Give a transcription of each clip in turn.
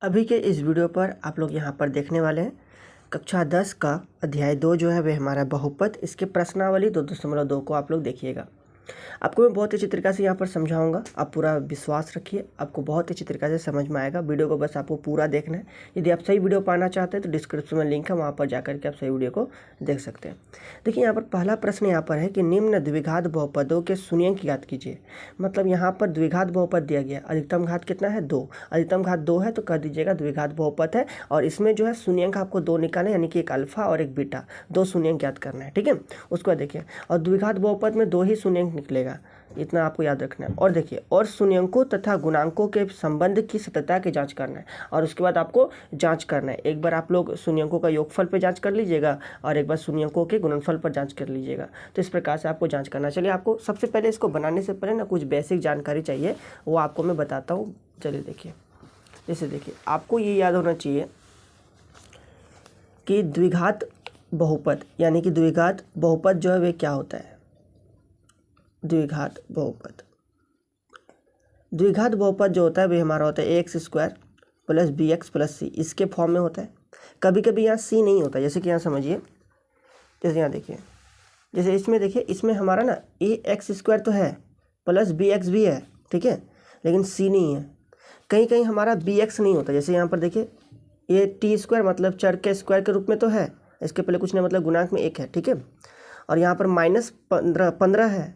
अभी के इस वीडियो पर आप लोग यहाँ पर देखने वाले हैं कक्षा 10 का अध्याय 2 जो है वह हमारा बहुपद। इसके प्रश्नावली 2.2 को आप लोग देखिएगा। आपको मैं बहुत अच्छी तरीक़ा से यहाँ पर समझाऊंगा, आप पूरा विश्वास रखिए, आपको बहुत अच्छी तरीक़ा से समझ में आएगा। वीडियो को बस आपको पूरा देखना है। यदि आप सही वीडियो पाना चाहते हैं तो डिस्क्रिप्शन में लिंक है, वहाँ पर जाकर के आप सही वीडियो को देख सकते हैं। देखिए यहाँ पर पहला प्रश्न यहाँ पर है कि निम्न द्विघात बहुपदों के शून्यंक ज्ञात कीजिए। मतलब यहाँ पर द्विघात बहुपद दिया गया, अधिकतम घात कितना है 2, अधिकतम घात 2 है तो कर दीजिएगा द्विघात बहुपद है। और इसमें जो है शून्यंक आपको 2 निकालना है, यानी कि एक अल्फा और एक बीटा, 2 शून्यंक ज्ञात करना है। ठीक है, उसको देखिए। और द्विघात बहुपद में 2 ही शून्यंक निकलेगा, इतना आपको याद रखना है। और देखिए, और शून्यंकों तथा गुणांकों के संबंध की सत्यता की जांच करना है। और उसके बाद आपको जांच करना है, एक बार आप लोग शून्यंकों का योगफल पे जांच कर लीजिएगा और एक बार शून्यंकों के गुणनफल पर जांच कर लीजिएगा। तो इस प्रकार से आपको जांच करना। चलिए, आपको सबसे पहले इसको बनाने से पहले ना कुछ बेसिक जानकारी चाहिए, वो आपको मैं बताता हूँ। चलिए देखिए, जैसे देखिए, आपको ये याद होना चाहिए कि द्विघात बहुपद यानी कि द्विघात बहुपद जो है वे क्या होता है। द्विघात बहुपद, द्विघात बहुपद जो होता है वे हमारा होता है x square plus b x plus c, इसके फॉर्म में होता है। कभी कभी यहाँ सी नहीं होता, जैसे कि यहाँ समझिए, जैसे यहाँ देखिए, जैसे इसमें देखिए, इसमें हमारा ना ए एक्स स्क्वायर तो है प्लस बी एक्स भी है, ठीक है, लेकिन सी नहीं है। कहीं कहीं हमारा बी एक्स नहीं होता, जैसे यहाँ पर देखिए, ये टी स्क्वायर मतलब चर के स्क्वायर के रूप में तो है, इसके पहले कुछ नहीं, मतलब गुणांक में 1 है, ठीक है। और यहाँ पर -15 है,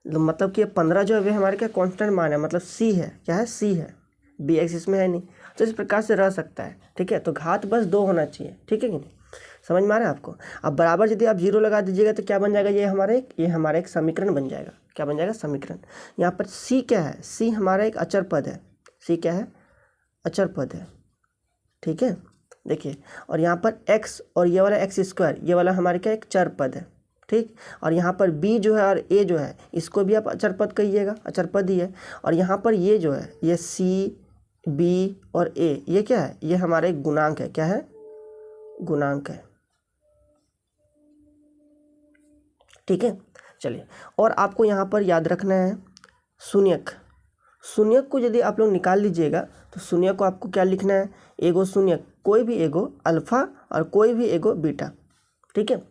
मतलब कि 15 जो है वे हमारे क्या कांस्टेंट मान है, मतलब सी है, क्या है, सी है, बी एक्स इसमें है नहीं। तो इस प्रकार से रह सकता है, ठीक है। तो घात बस 2 होना चाहिए, ठीक है कि नहीं, समझ में आ रहा है आपको। अब बराबर यदि आप 0 लगा दीजिएगा तो क्या बन जाएगा, ये हमारा एक समीकरण बन जाएगा। क्या बन जाएगा, समीकरण। यहाँ पर सी क्या है, सी हमारा एक अचर पद है, सी क्या है, अचर पद है, ठीक है। देखिए, और यहाँ पर एक्स और ये वाला एक्स स्क्वायर, ये वाला हमारे क्या एक चर पद है, ठीक। और यहाँ पर b जो है और a जो है, इसको भी आप अचर पद कहिएगा, अचर पद ही है। और यहाँ पर ये जो है, ये c b और a, ये क्या है, ये हमारा एक गुणांक है, क्या है, गुणांक है, ठीक है। चलिए, और आपको यहाँ पर याद रखना है शून्यक। शून्यक को यदि आप लोग निकाल लीजिएगा तो शून्यक को आपको क्या लिखना है, एगो शून्यक, कोई भी एगो अल्फा और कोई भी एगो बीटा, ठीक है।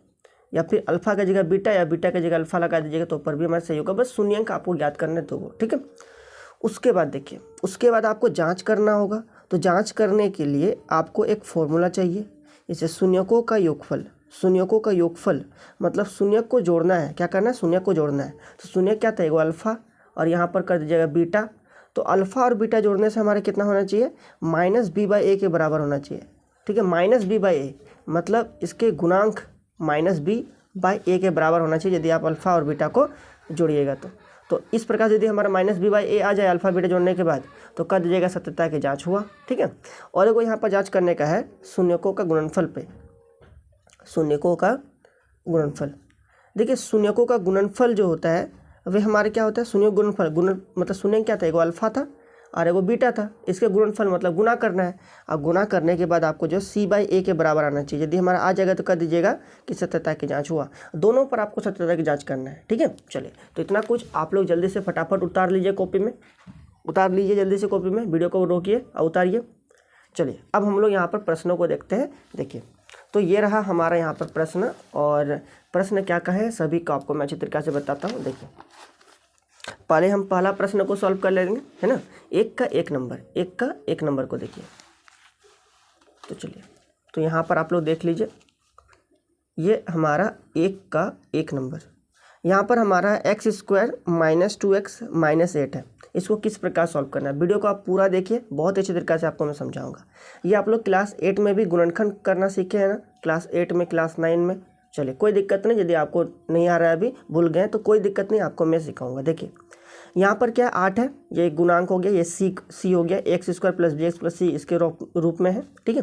या फिर अल्फा का जगह बीटा या बीटा का जगह अल्फा लगा दीजिएगा तो ऊपर भी हमारा सही होगा। बस शून्यंक आपको याद करने दो, ठीक है। उसके बाद देखिए, उसके बाद आपको जांच करना होगा। तो जांच करने के लिए आपको एक फॉर्मूला चाहिए, इसे शून्यकों का योगफल। शून्यकों का योगफल मतलब शून्यक को जोड़ना है, क्या करना है, शून्यक को जोड़ना है। तो शून्यक क्या था, एगो अल्फा और यहाँ पर कर दीजिएगा बीटा। तो अल्फा और बीटा जोड़ने से हमारे कितना होना चाहिए, -b/a के बराबर होना चाहिए, ठीक है। -b/a मतलब इसके गुणांक -b/a के बराबर होना चाहिए यदि आप अल्फा और बीटा को जोड़िएगा तो इस प्रकार से यदि हमारा -b/a आ जाए अल्फा बीटा जोड़ने के बाद, तो कर दीजिएगा सत्यता की जांच हुआ, ठीक है। और एगो यहाँ पर जांच करने का है शून्यकों का गुणनफल पे, शून्यकों का गुणनफल। देखिए, शून्यकों का गुणनफल जो होता है वे हमारे क्या होता है, शून्य गुणनफल, मतलब शून्य क्या था, एगो अल्फा था और एगो बीटा था, इसके गुणनफल मतलब गुना करना है। अब गुना करने के बाद आपको जो c/a के बराबर आना चाहिए। यदि हमारा आ जाएगा तो कर दीजिएगा कि सत्यता की जांच हुआ। दोनों पर आपको सत्यता की जांच करना है, ठीक है। चलिए, तो इतना कुछ आप लोग जल्दी से फटाफट उतार लीजिए कॉपी में, उतार लीजिए जल्दी से कॉपी में, वीडियो को रोकिए और उतारिए। चलिए, अब हम लोग यहाँ पर प्रश्नों को देखते हैं। देखिए, तो ये रहा हमारा यहाँ पर प्रश्न, और प्रश्न क्या कहे सभी को आपको मैं अच्छी तरीके से बताता हूँ। देखिए, पहले हम पहला प्रश्न को सॉल्व कर लेंगे, है ना। एक का एक नंबर को देखिए। तो चलिए, तो यहाँ पर आप लोग देख लीजिए, ये हमारा एक का एक नंबर, यहाँ पर हमारा x² -2x -8 है। इसको किस प्रकार सॉल्व करना है, वीडियो को आप पूरा देखिए, बहुत अच्छी तरीके से आपको मैं समझाऊंगा। ये आप लोग क्लास 8 में भी गुणनखंड करना सीखे हैं ना, क्लास 8 में, क्लास 9 में। चलिए, कोई दिक्कत नहीं, यदि आपको नहीं आ रहा है, अभी भूल गए तो कोई दिक्कत नहीं, आपको मैं सिखाऊंगा। देखिए, यहाँ पर क्या 8 है, ये एक गुणांक हो गया, ये c हो गया, x² + bx + c इसके रूप में है, ठीक है।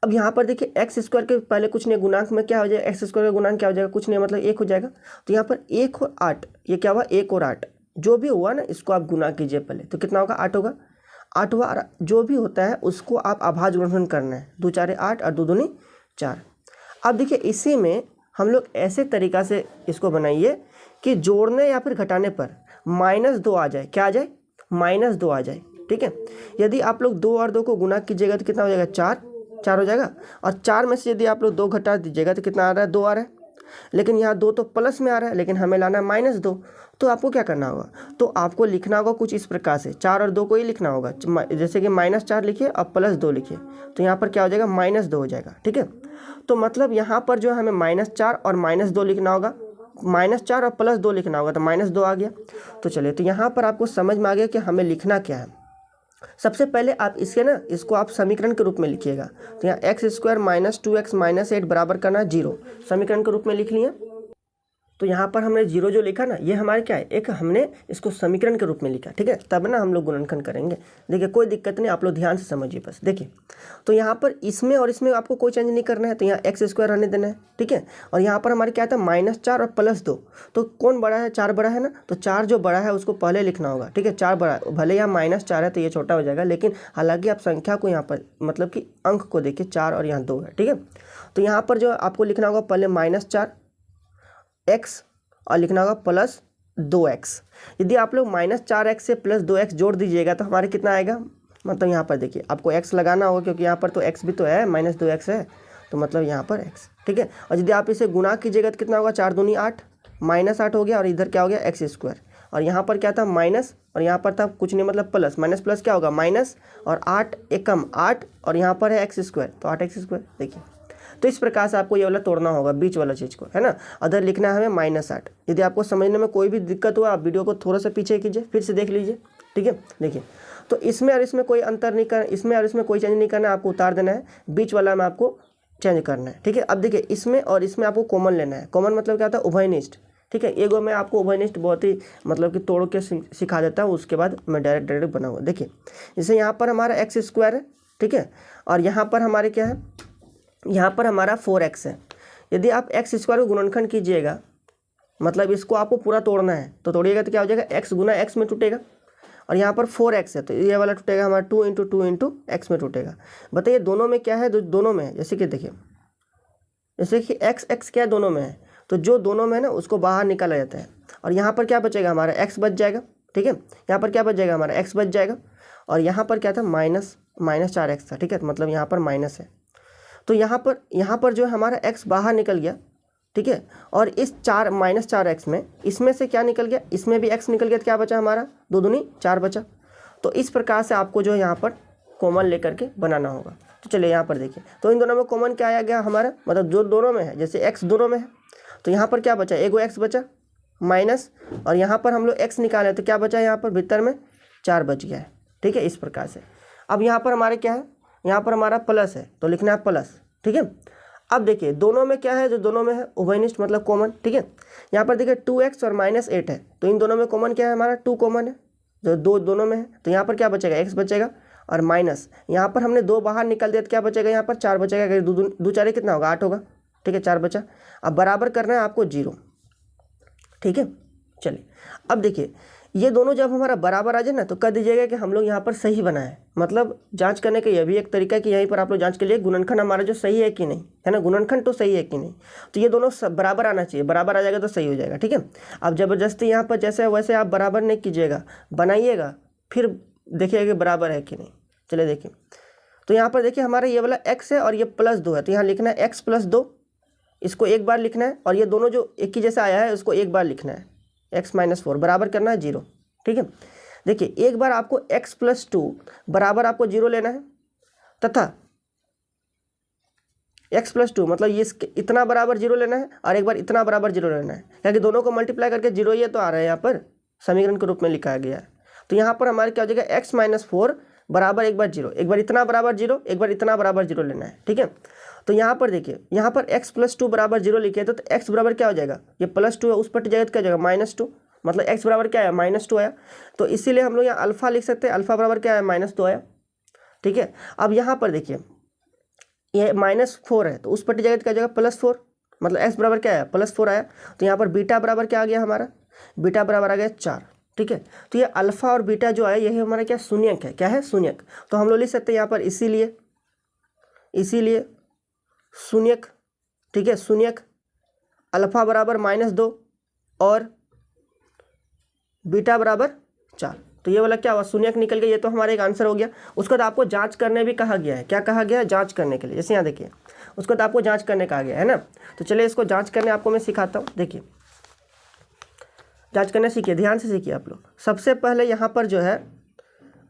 अब यहाँ पर देखिए, x² के पहले कुछ नहीं, गुणांक में क्या हो जाएगा, x² का गुणांक क्या हो जाएगा, कुछ नहीं, मतलब 1 हो जाएगा। तो यहाँ पर 1 और 8, ये क्या हुआ, 1 और 8 जो भी हुआ ना, इसको आप गुना कीजिए पहले, तो कितना होगा, 8 होगा। 8वां जो भी होता है उसको आप अभाज्य गुणनफल करना है, 2 4 8 और 2 दूनी 4। अब देखिए, इसी में हम लोग ऐसे तरीक़ा से इसको बनाइए कि जोड़ने या फिर घटाने पर -2 आ जाए, क्या आ जाए, -2 आ जाए, ठीक है। यदि आप लोग 2 और 2 को गुना कीजिएगा तो कितना हो जाएगा, 4 हो जाएगा। और 4 में से यदि आप लोग 2 घटा दीजिएगा तो कितना आ रहा है, 2 आ रहा है। लेकिन यहाँ 2 तो प्लस में आ रहा है, लेकिन हमें लाना है -2। तो आपको क्या करना होगा, तो आपको लिखना होगा कुछ इस प्रकार से, 4 और 2 को ही लिखना होगा, जैसे कि -4 लिखिए और +2 लिखिए, तो यहाँ पर क्या हो जाएगा, -2 हो जाएगा, ठीक है। तो मतलब यहाँ पर जो है हमें -4 और -2 लिखना होगा, -4 और +2 लिखना होगा, तो -2 आ गया। तो चलिए, तो यहाँ पर आपको समझ में आ गया कि हमें लिखना क्या है। सबसे पहले आप इसको आप समीकरण के रूप में लिखिएगा। तो यहाँ x² - 2x - 8 बराबर करना है 0, समीकरण के रूप में लिख लिए। तो यहाँ पर हमने 0 जो लिखा ना, ये हमारे क्या है, एक हमने इसको समीकरण के रूप में लिखा, ठीक है। तब ना हम लोग गुणनखंड करेंगे। देखिए कोई दिक्कत नहीं, आप लोग ध्यान से समझिए बस। देखिए तो यहाँ पर इसमें और इसमें आपको कोई चेंज नहीं करना है, तो यहाँ x² रहने देना है, ठीक है। और यहाँ पर हमारे क्या था, -4 और +2, तो कौन बड़ा है, 4 बड़ा है ना, तो 4 जो बड़ा है उसको पहले लिखना होगा, ठीक है। 4 बड़ा, भले यहाँ -4 है तो ये छोटा हो जाएगा, लेकिन हालांकि आप संख्या को यहाँ पर मतलब कि अंक को देखिए, 4 और यहाँ 2 है, ठीक है। तो यहाँ पर जो आपको लिखना होगा पहले -4x और लिखना होगा +2x। यदि आप लोग -4x से +2x जोड़ दीजिएगा तो हमारे कितना आएगा, मतलब यहाँ पर देखिए आपको x लगाना होगा, क्योंकि यहाँ पर तो x भी तो है, -2x है, तो मतलब यहाँ पर x, ठीक है। और यदि आप इसे गुना कीजिएगा तो कितना होगा, 4 दूनी 8, -8 हो गया, और इधर क्या हो गया, x²। और यहाँ पर क्या था, माइनस, और यहाँ पर था कुछ नहीं, मतलब प्लस, प्लस क्या होगा, माइनस, और 8 एकम 8, और यहाँ पर है x², तो 8x²। देखिए तो इस प्रकार से आपको ये वाला तोड़ना होगा, बीच वाला चीज़ को, है ना। अदर लिखना है हमें -8। यदि आपको समझने में कोई भी दिक्कत हुआ, आप वीडियो को थोड़ा सा पीछे कीजिए, फिर से देख लीजिए, ठीक है। देखिए तो इसमें और इसमें कोई अंतर नहीं करना, इसमें और इसमें कोई चेंज नहीं करना है, आपको उतार देना है, बीच वाला में आपको चेंज करना है, ठीक है। अब देखिए इसमें और इसमें आपको कॉमन लेना है। कॉमन मतलब क्या होता है, उभयनिष्ठ, ठीक है। एगो मैं आपको उभयनिष्ठ बहुत ही मतलब कि तोड़ के सिखा देता हूँ, उसके बाद मैं डायरेक्ट बनाऊँगा। देखिए जैसे यहाँ पर हमारा x² है, ठीक है, और यहाँ पर हमारे क्या है, यहाँ पर हमारा 4x है। यदि आप x² को गुणनखंड कीजिएगा, मतलब इसको आपको पूरा तोड़ना है, तो तोड़िएगा तो क्या हो जाएगा, x गुना x में टूटेगा, और यहाँ पर 4x है तो ये वाला टूटेगा हमारा 2 × 2 × x में टूटेगा। बताइए दोनों में क्या है, दोनों में है, जैसे कि देखिए, जैसे कि x क्या है, दोनों में है, तो जो दोनों में है ना उसको बाहर निकाला जाता है, और यहाँ पर क्या बचेगा, हमारा x बच जाएगा, ठीक है। यहाँ पर क्या बच जाएगा, हमारा x बच जाएगा, और यहाँ पर क्या था, -4x था, ठीक है, मतलब यहाँ पर माइनस है। तो यहाँ पर जो है हमारा x बाहर निकल गया, ठीक है। और इस -4x में इसमें से क्या निकल गया, इसमें भी x निकल गया, तो क्या बचा हमारा, 2 दूनी 4 बचा। तो इस प्रकार से आपको जो है यहाँ पर कॉमन लेकर के बनाना होगा। तो चलिए यहाँ पर देखिए, तो इन दोनों में कॉमन क्या आया गया हमारा, मतलब जो दोनों में है, जैसे x दोनों में है, तो यहाँ पर क्या बचा, एगो x बचा माइनस, और यहाँ पर हम लोग x निकाले तो क्या बचा, यहाँ पर भीतर में 4 बच गया है, ठीक है, इस प्रकार से। अब यहाँ पर हमारे क्या है, यहाँ पर हमारा प्लस है, तो लिखना है प्लस, ठीक है। अब देखिए दोनों में क्या है, जो दोनों में है उभयनिष्ठ मतलब कॉमन, ठीक है। यहाँ पर देखिए 2x और -8 है, तो इन दोनों में कॉमन क्या है, हमारा 2 कॉमन है, जो दोनों में है, तो यहाँ पर क्या बचेगा, x बचेगा, और माइनस यहाँ पर हमने 2 बाहर निकल दिया तो क्या बचेगा, यहाँ पर 4 बचेगा, 2 4 कितना होगा, 8 होगा, ठीक है, 4 बचा। अब बराबर करना है आपको 0, ठीक है। चलिए अब देखिए ये दोनों जब हमारा बराबर आ जाए ना, तो कह दीजिएगा कि हम लोग यहाँ पर सही बनाए, मतलब जांच करने का यह भी एक तरीका है कि यहीं पर आप लोग जांच के लिए गुणनखंड हमारा जो सही है कि नहीं, है ना, गुणनखंड तो सही है कि नहीं, तो ये दोनों सब बराबर आना चाहिए, बराबर आ जाएगा तो सही हो जाएगा, ठीक है। अब ज़बरदस्ती यहाँ पर जैसे वैसे आप बराबर नहीं कीजिएगा, बनाइएगा, फिर देखिएगा कि बराबर है कि नहीं। चलिए देखिए, तो यहाँ पर देखिए हमारा ये वाला x है और ये +2 है, तो यहाँ लिखना है x + 2, इसको एक बार लिखना है, और ये दोनों जो एक ही जैसा आया है उसको एक बार लिखना है, x - 4 बराबर करना है 0, ठीक है। देखिए एक बार आपको x + 2 बराबर आपको 0 लेना है, तथा x + 2 मतलब ये इतना बराबर 0 लेना है, और एक बार इतना बराबर 0 लेना है, क्योंकि दोनों को मल्टीप्लाई करके 0 ये तो आ रहा है, यहाँ पर समीकरण के रूप में लिखा गया है। तो यहाँ पर हमारे क्या हो जाएगा, x - 4 बराबर एक बार 0, एक बार इतना बराबर 0, एक बार इतना बराबर 0 लेना है, ठीक है। तो यहाँ पर देखिए, यहाँ पर x + 2 बराबर 0 लिखे, तो x बराबर क्या हो जाएगा, ये +2 है, उस पर जाएगा तो क्या हो जाएगा, -2, मतलब x बराबर क्या आया, -2 आया। तो इसीलिए हम लोग यहाँ अल्फा लिख सकते हैं, अल्फा बराबर क्या आया, -2 आया, ठीक है। अब यहाँ पर देखिए ये -4 है, तो उस पर जाएगा तो क्या हो जाएगा, +4, मतलब x बराबर क्या आया, +4 आया। तो यहाँ पर बीटा बराबर क्या आ गया हमारा, बीटा बराबर आ गया 4, ठीक है। तो ये अल्फा और बीटा जो आया यही हमारा क्या, शून्यक है, क्या है, शून्यक। तो हम लोग लिख सकते हैं यहाँ पर इसीलिए शून्यक, ठीक है, शून्यक, अल्फा बराबर -2 और बीटा बराबर 4, तो ये वाला क्या हुआ, शून्यक निकल गया, ये तो हमारा एक आंसर हो गया। उसके बाद आपको जांच करने भी कहा गया है, क्या कहा गया है, जांच करने के लिए, जैसे यहाँ देखिए उसके बाद आपको जांच करने कहा गया है ना। तो चलिए इसको जांच करने आपको मैं सिखाता हूँ। देखिए जांच करना सीखिए, ध्यान से सीखिए आप लोग। सबसे पहले यहाँ पर जो है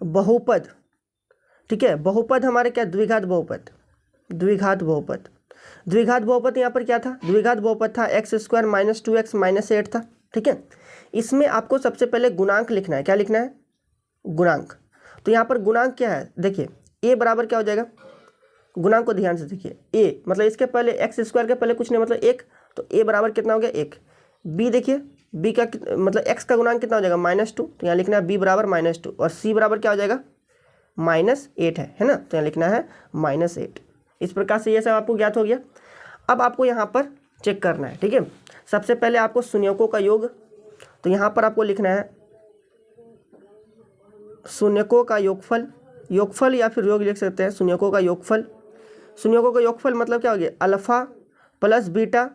बहुपद, ठीक है, बहुपद हमारे क्या, द्विघात बहुपद, द्विघात बहुपद। द्विघात बहुपद यहाँ पर क्या था, द्विघात बहुपद था x² - 2x - 8 था, ठीक है। इसमें आपको सबसे पहले गुणांक लिखना है, क्या लिखना है, गुणांक। तो यहाँ पर गुणांक क्या है, देखिए a बराबर क्या हो जाएगा, गुणांक को ध्यान से देखिए, a मतलब इसके पहले x² के पहले कुछ नहीं मतलब 1, तो a बराबर कितना हो गया 1। b देखिए, b का मतलब x का गुणांक कितना हो जाएगा -2, तो यहाँ लिखना है b बराबर -2, और c बराबर क्या हो जाएगा -8 है ना, तो यहाँ लिखना है -8। इस प्रकार से ये सब आपको ज्ञात हो गया। अब आपको यहाँ पर चेक करना है, ठीक है। सबसे पहले आपको शून्यकों का योग, तो यहाँ पर आपको लिखना है शून्यकों का योगफल, योगफल या फिर योग लिख सकते हैं, शून्यकों का योगफल। शून्यकों का योगफल मतलब क्या हो गया, अल्फा प्लस बीटा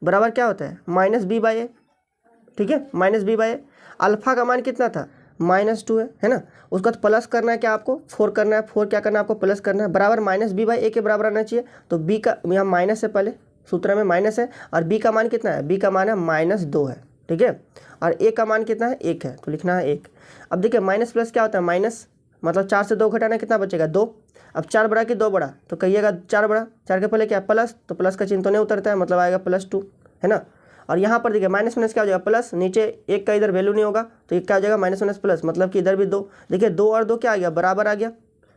बराबर क्या होता है -b/a, ठीक है, -b/a। अल्फा का मान कितना था -2 है ना, उसका तो प्लस करना है, क्या आपको 4 करना है, 4 क्या करना है आपको प्लस करना है, बराबर -b/a के बराबर आना चाहिए। तो b का यहाँ माइनस है, पहले सूत्र में माइनस है, और b का मान कितना है, b का मान है -2 है, ठीक है, और a का मान कितना है 1 है, तो लिखना है 1। अब देखिए माइनस प्लस क्या होता है, माइनस मतलब 4 से 2 घटाना कितना बचेगा 2। अब 4 बड़ा कि 2 बड़ा, तो कहिएगा 4 बड़ा, 4 के पहले क्या प्लस, तो प्लस का चिन्ह तो नहीं उतरता है, मतलब आएगा +2 है ना। और यहाँ पर देखिए माइनस माइनस क्या हो जाएगा प्लस, नीचे 1 का इधर वैल्यू नहीं होगा, तो एक क्या हो जाएगा माइनस प्लस, मतलब कि इधर भी 2, देखिए 2 और 2 क्या आ गया, बराबर आ गया,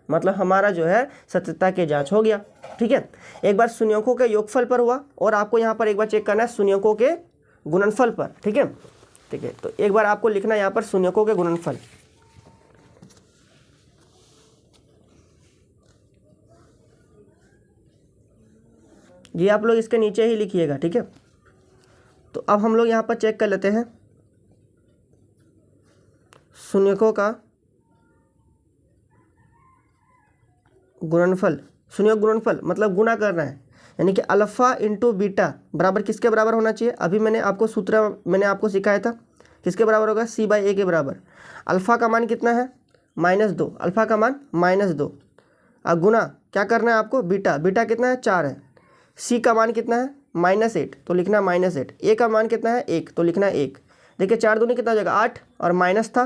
मतलब हमारा जो है सत्यता की जांच हो गया, ठीक है। एक बार शून्यकों के योगफल पर हुआ, और आपको यहाँ पर एक बार चेक करना है शून्यकों के गुणनफल पर, ठीक है, ठीक है। तो एक बार आपको लिखना है यहाँ पर शून्यकों के गुणनफल, ये आप लोग इसके नीचे ही लिखिएगा, ठीक है। तो अब हम लोग यहाँ पर चेक कर लेते हैं शून्यकों का गुणनफल। शून्यक गुणनफल मतलब गुणा करना है, यानी कि अल्फा इंटू बीटा बराबर किसके बराबर होना चाहिए, अभी मैंने आपको सूत्र मैंने आपको सिखाया था, किसके बराबर होगा c/a के बराबर। अल्फा का मान कितना है -2, अल्फा का मान -2, और गुना क्या करना है आपको बीटा, बीटा कितना है 4 है, c का मान कितना है -8, तो लिखना है -8, a का मान कितना है 1, तो लिखना है 1। देखिए 4 दूनी कितना हो जाएगा 8, और माइनस था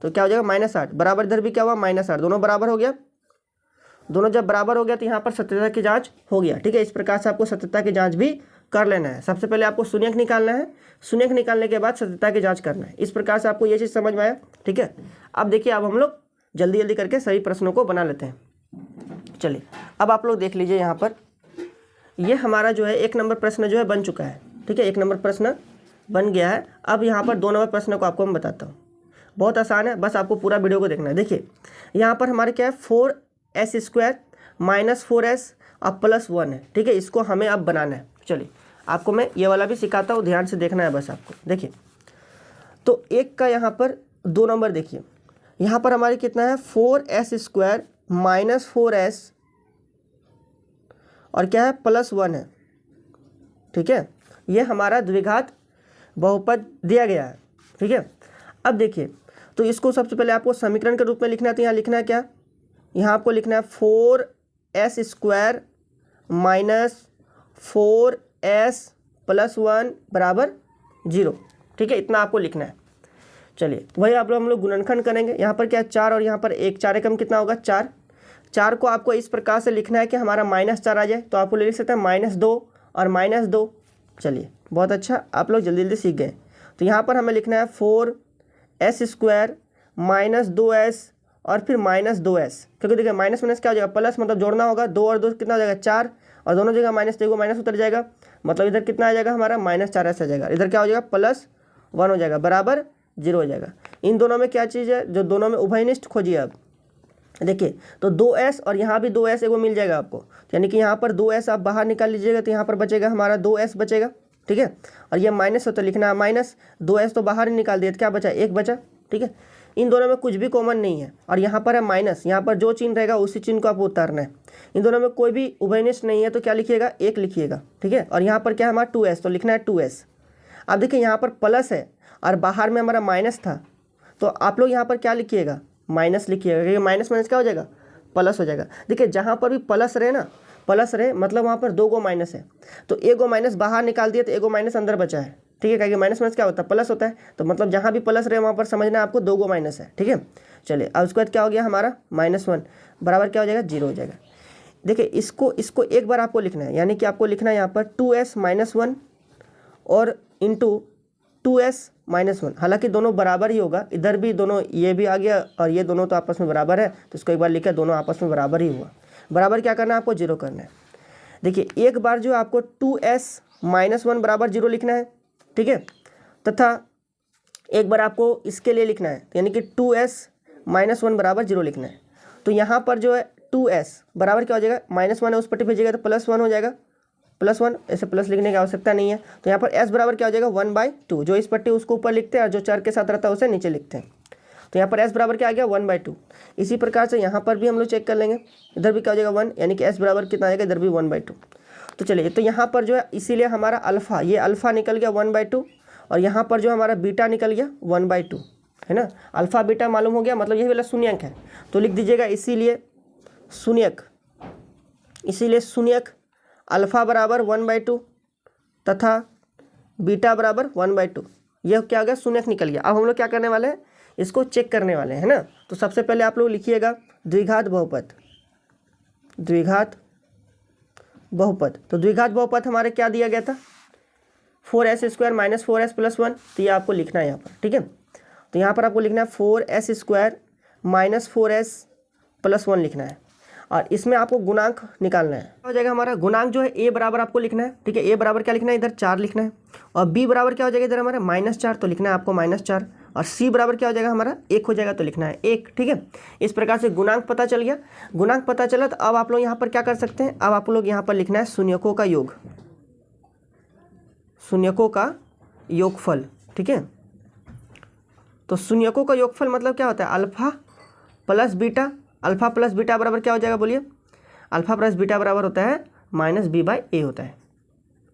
तो क्या हो जाएगा -8, बराबर इधर भी क्या हुआ -8, दोनों बराबर हो गया। दोनों जब बराबर हो गया तो यहाँ पर सत्यता की जांच हो गया, ठीक है। इस प्रकार से आपको सत्यता की जांच भी कर लेना है। सबसे पहले आपको शून्यक निकालना है, शून्यक निकालने के बाद सत्यता की जांच करना है। इस प्रकार से आपको ये चीज़ समझ में आया, ठीक है। अब देखिए अब हम लोग जल्दी जल्दी करके सभी प्रश्नों को बना लेते हैं। चलिए अब आप लोग देख लीजिए, यहाँ पर ये हमारा जो है 1 नंबर प्रश्न जो है बन चुका है, ठीक है, 1 नंबर प्रश्न बन गया है। अब यहाँ पर 2 नंबर प्रश्न को आपको मैं बताता हूँ, बहुत आसान है, बस आपको पूरा वीडियो को देखना है। देखिए यहाँ पर हमारे क्या है 4s² - 4s अब +1 है, ठीक है, इसको हमें अब बनाना है। चलिए आपको मैं ये वाला भी सिखाता हूँ, ध्यान से देखना है बस आपको। देखिए तो 1 का यहाँ पर 2 नंबर देखिए, यहाँ पर हमारे कितना है 4s² - 4s और क्या है +1 है, ठीक है, ये हमारा द्विघात बहुपद दिया गया है, ठीक है। अब देखिए तो इसको सबसे पहले आपको समीकरण के रूप में लिखना है, तो यहाँ लिखना है क्या, यहाँ आपको लिखना है 4s² - 4s +1 बराबर 0, ठीक है, इतना आपको लिखना है। चलिए वही आप लोग हम लोग गुणनखंड करेंगे, यहाँ पर क्या 4 और यहाँ पर 1, 4 एकम कितना होगा 4। 4 को आपको इस प्रकार से लिखना है कि हमारा -4 आ जाए, तो आपको लिख सकते हैं -2 और -2। चलिए बहुत अच्छा, आप लोग जल्दी जल्दी सीख गए। तो यहाँ पर हमें लिखना है 4s² - 2s और फिर -2s, क्योंकि देखिए माइनस माइनस क्या हो जाएगा प्लस, मतलब जोड़ना होगा, 2 और 2 कितना हो जाएगा 4, और दोनों जगह माइनस, देखो माइनस उतर जाएगा, मतलब इधर कितना आ जाएगा हमारा -4s आ जाएगा, इधर क्या हो जाएगा +1 हो जाएगा, बराबर 0 हो जाएगा। इन दोनों में क्या चीज़ है, जो दोनों में उभयनिष्ठ खोजिए। अब देखिए तो 2s और यहाँ भी 2s एगो मिल जाएगा आपको, यानी कि यहाँ पर 2s आप बाहर निकाल लीजिएगा, तो यहाँ पर बचेगा हमारा 2s बचेगा, ठीक है, और ये माइनस हो तो लिखना है माइनस, 2s तो बाहर ही निकाल दिया, तो क्या बचा 1 बचा, ठीक है। इन दोनों में कुछ भी कॉमन नहीं है, और यहाँ पर है माइनस, यहाँ पर जो चिन्ह रहेगा उसी चिन्ह को आपको उतारना है। इन दोनों में कोई भी उभयनिष्ठ नहीं है, तो क्या लिखिएगा 1 लिखिएगा, ठीक है, और यहाँ पर क्या है हमारा 2s, तो लिखना है 2s। अब देखिए यहाँ पर प्लस है और बाहर में हमारा माइनस था, तो आप लोग यहाँ पर क्या लिखिएगा, माइनस लिखिएगा, क्योंकि माइनस माइनस क्या हो जाएगा, प्लस हो जाएगा। देखिए जहाँ पर भी प्लस रहे ना, प्लस रहे मतलब वहाँ पर 2 गो माइनस है, तो 1 गो माइनस बाहर निकाल दिया तो 1 गो माइनस अंदर बचा है, ठीक है, क्योंकि माइनस माइनस क्या होता है, प्लस होता है। तो मतलब जहाँ भी प्लस रहे वहाँ पर समझना आपको 2 गो माइनस है, ठीक है। चलिए अब उसके बाद क्या हो गया हमारा -1 बराबर क्या हो जाएगा, 0 हो जाएगा। देखिए इसको एक बार आपको लिखना है, यानी कि आपको लिखना है यहाँ पर 2s - 1 और इंटू 2s - 1। हालांकि दोनों बराबर ही होगा, इधर भी दोनों, ये भी आ गया और ये दोनों तो आपस में बराबर है, तो इसको एक बार लिखा, दोनों आपस में बराबर ही हुआ। बराबर क्या करना है आपको, 0 करना है। देखिए एक बार जो आपको 2s - 1 बराबर 0 लिखना है, ठीक है, तथा एक बार आपको इसके लिए लिखना है, यानी कि 2s - 1 बराबर 0 लिखना है। तो यहाँ पर जो है 2s बराबर क्या हो जाएगा, -1 है उस पट्टी भेजिएगा तो +1 हो जाएगा, +1, ऐसे प्लस लिखने की आवश्यकता नहीं है। तो यहाँ पर s बराबर क्या हो जाएगा, 1/2। जो इस पट्टी उसको ऊपर लिखते हैं और जो चर के साथ रहता है उसे नीचे लिखते हैं। तो यहाँ पर s बराबर क्या आ गया, 1/2। इसी प्रकार से यहाँ पर भी हम लोग चेक कर लेंगे, इधर भी क्या हो जाएगा 1, यानी कि s बराबर कितना आएगा, इधर भी 1/2। तो चलिए, तो यहाँ पर जो है इसीलिए हमारा अल्फ़ा, ये अल्फ़ा निकल गया 1/2 और यहाँ पर जो हमारा बीटा निकल गया 1/2, है ना। अल्फ़ा बीटा मालूम हो गया, मतलब यही वाला शून्यक है, तो लिख दीजिएगा इसीलिए शून्यक अल्फ़ा बराबर 1/2 तथा बीटा बराबर 1/2। यह क्या हो गया, शून्यक निकल गया। अब हम लोग क्या करने वाले हैं, इसको चेक करने वाले हैं, है ना। तो सबसे पहले आप लोग लिखिएगा द्विघात बहुपद, द्विघात बहुपद। तो द्विघात बहुपद हमारे क्या दिया गया था, 4s² - 4s + 1। तो ये आपको लिखना है यहाँ पर, ठीक है। तो यहाँ पर आपको लिखना है 4s² - 4s + 1 लिखना है, और इसमें आपको गुणांक निकालना है। हो जाएगा हमारा गुणांक जो है a बराबर आपको लिखना है, ठीक है। a बराबर क्या लिखना है, इधर 4 लिखना है, और b बराबर क्या हो जाएगा इधर हमारा -4, तो लिखना है आपको -4, और c बराबर क्या हो जाएगा हमारा 1 हो जाएगा, तो लिखना है 1, ठीक है। इस प्रकार से गुणांक पता चल गया। गुणांक पता चला तो अब आप लोग यहाँ पर क्या कर सकते हैं, अब आप लोग यहाँ पर लिखना है शून्यकों का योग, शून्यकों का योगफल, ठीक है। तो शून्यकों का योगफल मतलब क्या होता है, alpha plus beta. Alpha plus beta बराबर क्या हो जाएगा, बोलिए। अल्फा प्लस बीटा बराबर होता है -b/a होता है,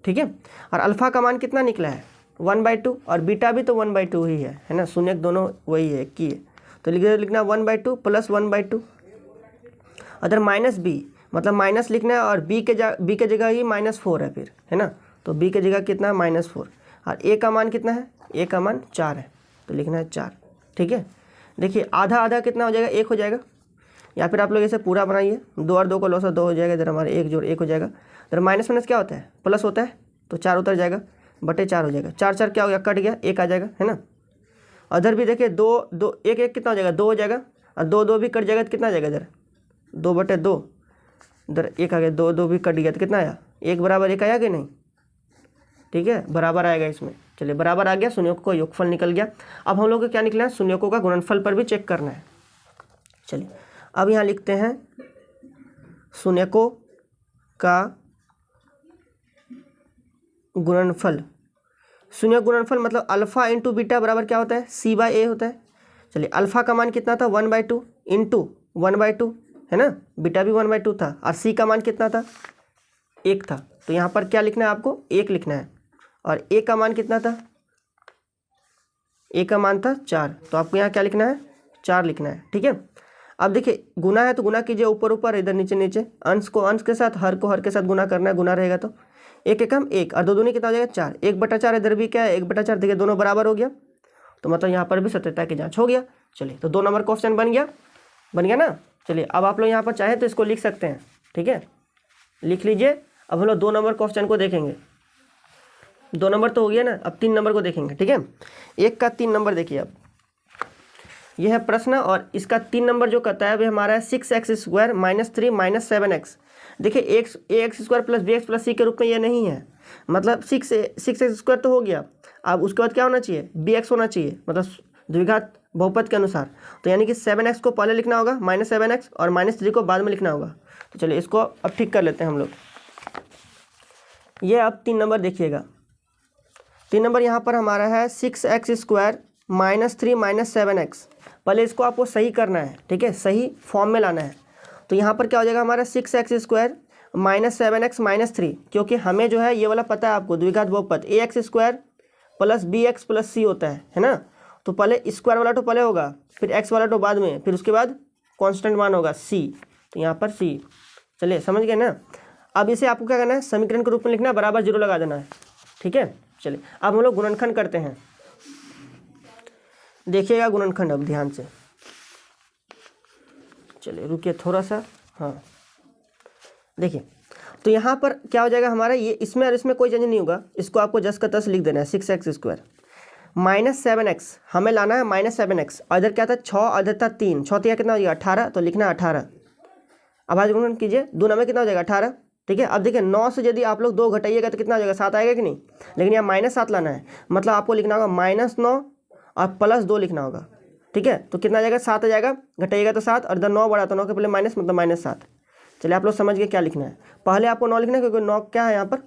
ठीक है। और अल्फा का मान कितना निकला है, 1/2, और बीटा भी तो 1/2 ही है ना, शून्यक दोनों वही है की है। तो लिखना 1/2 + 1/2, अदर -b मतलब माइनस लिखना है, और b के जगह ही -4 है फिर, है ना। तो b के जगह कितना है, -4, और a का मान कितना है, a का मान 4 है, तो लिखना है 4, ठीक है। देखिए आधा आधा कितना हो जाएगा, 1 हो जाएगा, या फिर आप लोग इसे पूरा बनाइए, 2 और 2 को लॉस 2 हो जाएगा, इधर हमारे 1 जोड़ 1 हो जाएगा। इधर माइनस माइनस क्या होता है, प्लस होता है, तो 4 उतर जाएगा, बटे 4 हो जाएगा, 4 क्या हो गया, कट गया, 1 आ जाएगा, है ना। उधर भी देखिए 2 2 1 1 कितना हो जाएगा, 2 हो जाएगा, और 2 2 भी कट जाएगा तो कितना आ जाएगा, इधर 2/2, इधर 1 आ गया, 2 2 भी कट गया तो कितना आया, 1 बराबर 1 आया कि नहीं, ठीक है, बराबर आएगा इसमें। चलिए बराबर आ गया, शून्यकों का योगफल निकल गया। अब हम लोग को क्या निकला है, शून्यकों का गुणनफल पर भी चेक करना है। चलिए अब यहाँ लिखते हैं शून्यकों का गुणनफल। शून्य गुणनफल मतलब अल्फा इंटू बीटा बराबर क्या होता है, c/a होता है। चलिए अल्फा का मान कितना था, 1/2 इंटू 1/2, है ना, बीटा भी 1/2 था, और c का मान कितना था, 1 था। तो यहाँ पर क्या लिखना है आपको, 1 लिखना है, और a का मान कितना था, a का मान था 4, तो आपको यहाँ क्या लिखना है, 4 लिखना है, ठीक है। अब देखिए गुना है तो गुना कीजिए, ऊपर ऊपर, इधर नीचे नीचे, अंश को अंश के साथ, हर को हर के साथ गुना करना है, गुना रहेगा तो 1 एकम 1, और 2 दूनी कितना हो जाएगा 4, 1/4, इधर भी क्या है 1/4, देखिए दोनों बराबर हो गया, तो मतलब यहाँ पर भी सत्यता की जांच हो गया। चलिए तो 2 नंबर क्वेश्चन बन गया ना। चलिए अब आप लोग यहाँ पर चाहे तो इसको लिख सकते हैं, ठीक है, लिख लीजिए। अब हम लोग 2 नंबर क्वेश्चन को देखेंगे, 2 नंबर तो हो गया ना, अब 3 नंबर को देखेंगे, ठीक है। 1 का 3 नंबर देखिए, अब यह है प्रश्न, और इसका 3 नंबर जो कहता है वह हमारा है 6x² - 3 - 7x। देखिए ax² + bx + c के रूप में यह नहीं है, मतलब 6x² तो हो गया, अब उसके बाद क्या होना चाहिए, bx होना चाहिए, मतलब द्विघात बहुपद के अनुसार। तो यानी कि 7x को पहले लिखना होगा, -7x, और -3 को बाद में लिखना होगा। तो चलिए इसको अब ठीक कर लेते हैं हम लोग। ये अब 3 नंबर देखिएगा, 3 नंबर यहाँ पर हमारा है 6x² - 3 - 7x। पहले इसको आपको सही करना है, ठीक है, सही फॉर्म में लाना है। तो यहाँ पर क्या हो जाएगा हमारा 6x² - 7x - 3, क्योंकि हमें जो है ये वाला पता है आपको, द्विघात बहुपद ax² + bx + c होता है ना। तो पहले स्क्वायर वाला तो पहले होगा, फिर एक्स वाला तो बाद में, फिर उसके बाद कांस्टेंट मान होगा सी, तो यहाँ पर सी। चलिए समझ गए ना। अब इसे आपको क्या करना है, समीकरण के रूप में लिखना है, बराबर जीरो लगा देना है, ठीक है। चलिए अब हम लोग गुणनखंड करते हैं, देखिएगा गुणनखंड अब ध्यान से। चलिए रुकिए थोड़ा सा, हाँ देखिए, तो यहाँ पर क्या हो जाएगा हमारा, ये इसमें और इसमें कोई चेंज नहीं होगा, इसको आपको जस का तस लिख देना है, 6x² माइनस 7x, हमें लाना है माइनस 7x, और इधर क्या था 6 और इधर था 3, 6 3 कितना हो जाएगा 18, तो लिखना है 18। अब आज गुणन कीजिए, 2 9 में कितना हो जाएगा 18, ठीक है। अब देखिए 9 से यदि आप लोग 2 घटाइएगा तो कितना हो जाएगा 7 आएगा कि नहीं, लेकिन यहाँ -7 लाना है, मतलब आपको लिखना होगा -9 और +2 लिखना होगा, ठीक है। तो कितना आ जाएगा 7 आ जाएगा, घटाइएगा तो 7, और इधर 9 बढ़ा तो 9 के पहले माइनस, मतलब -7। चलिए आप लोग समझ गए क्या लिखना है, पहले आपको 9 लिखना है क्योंकि 9 क्या है यहाँ पर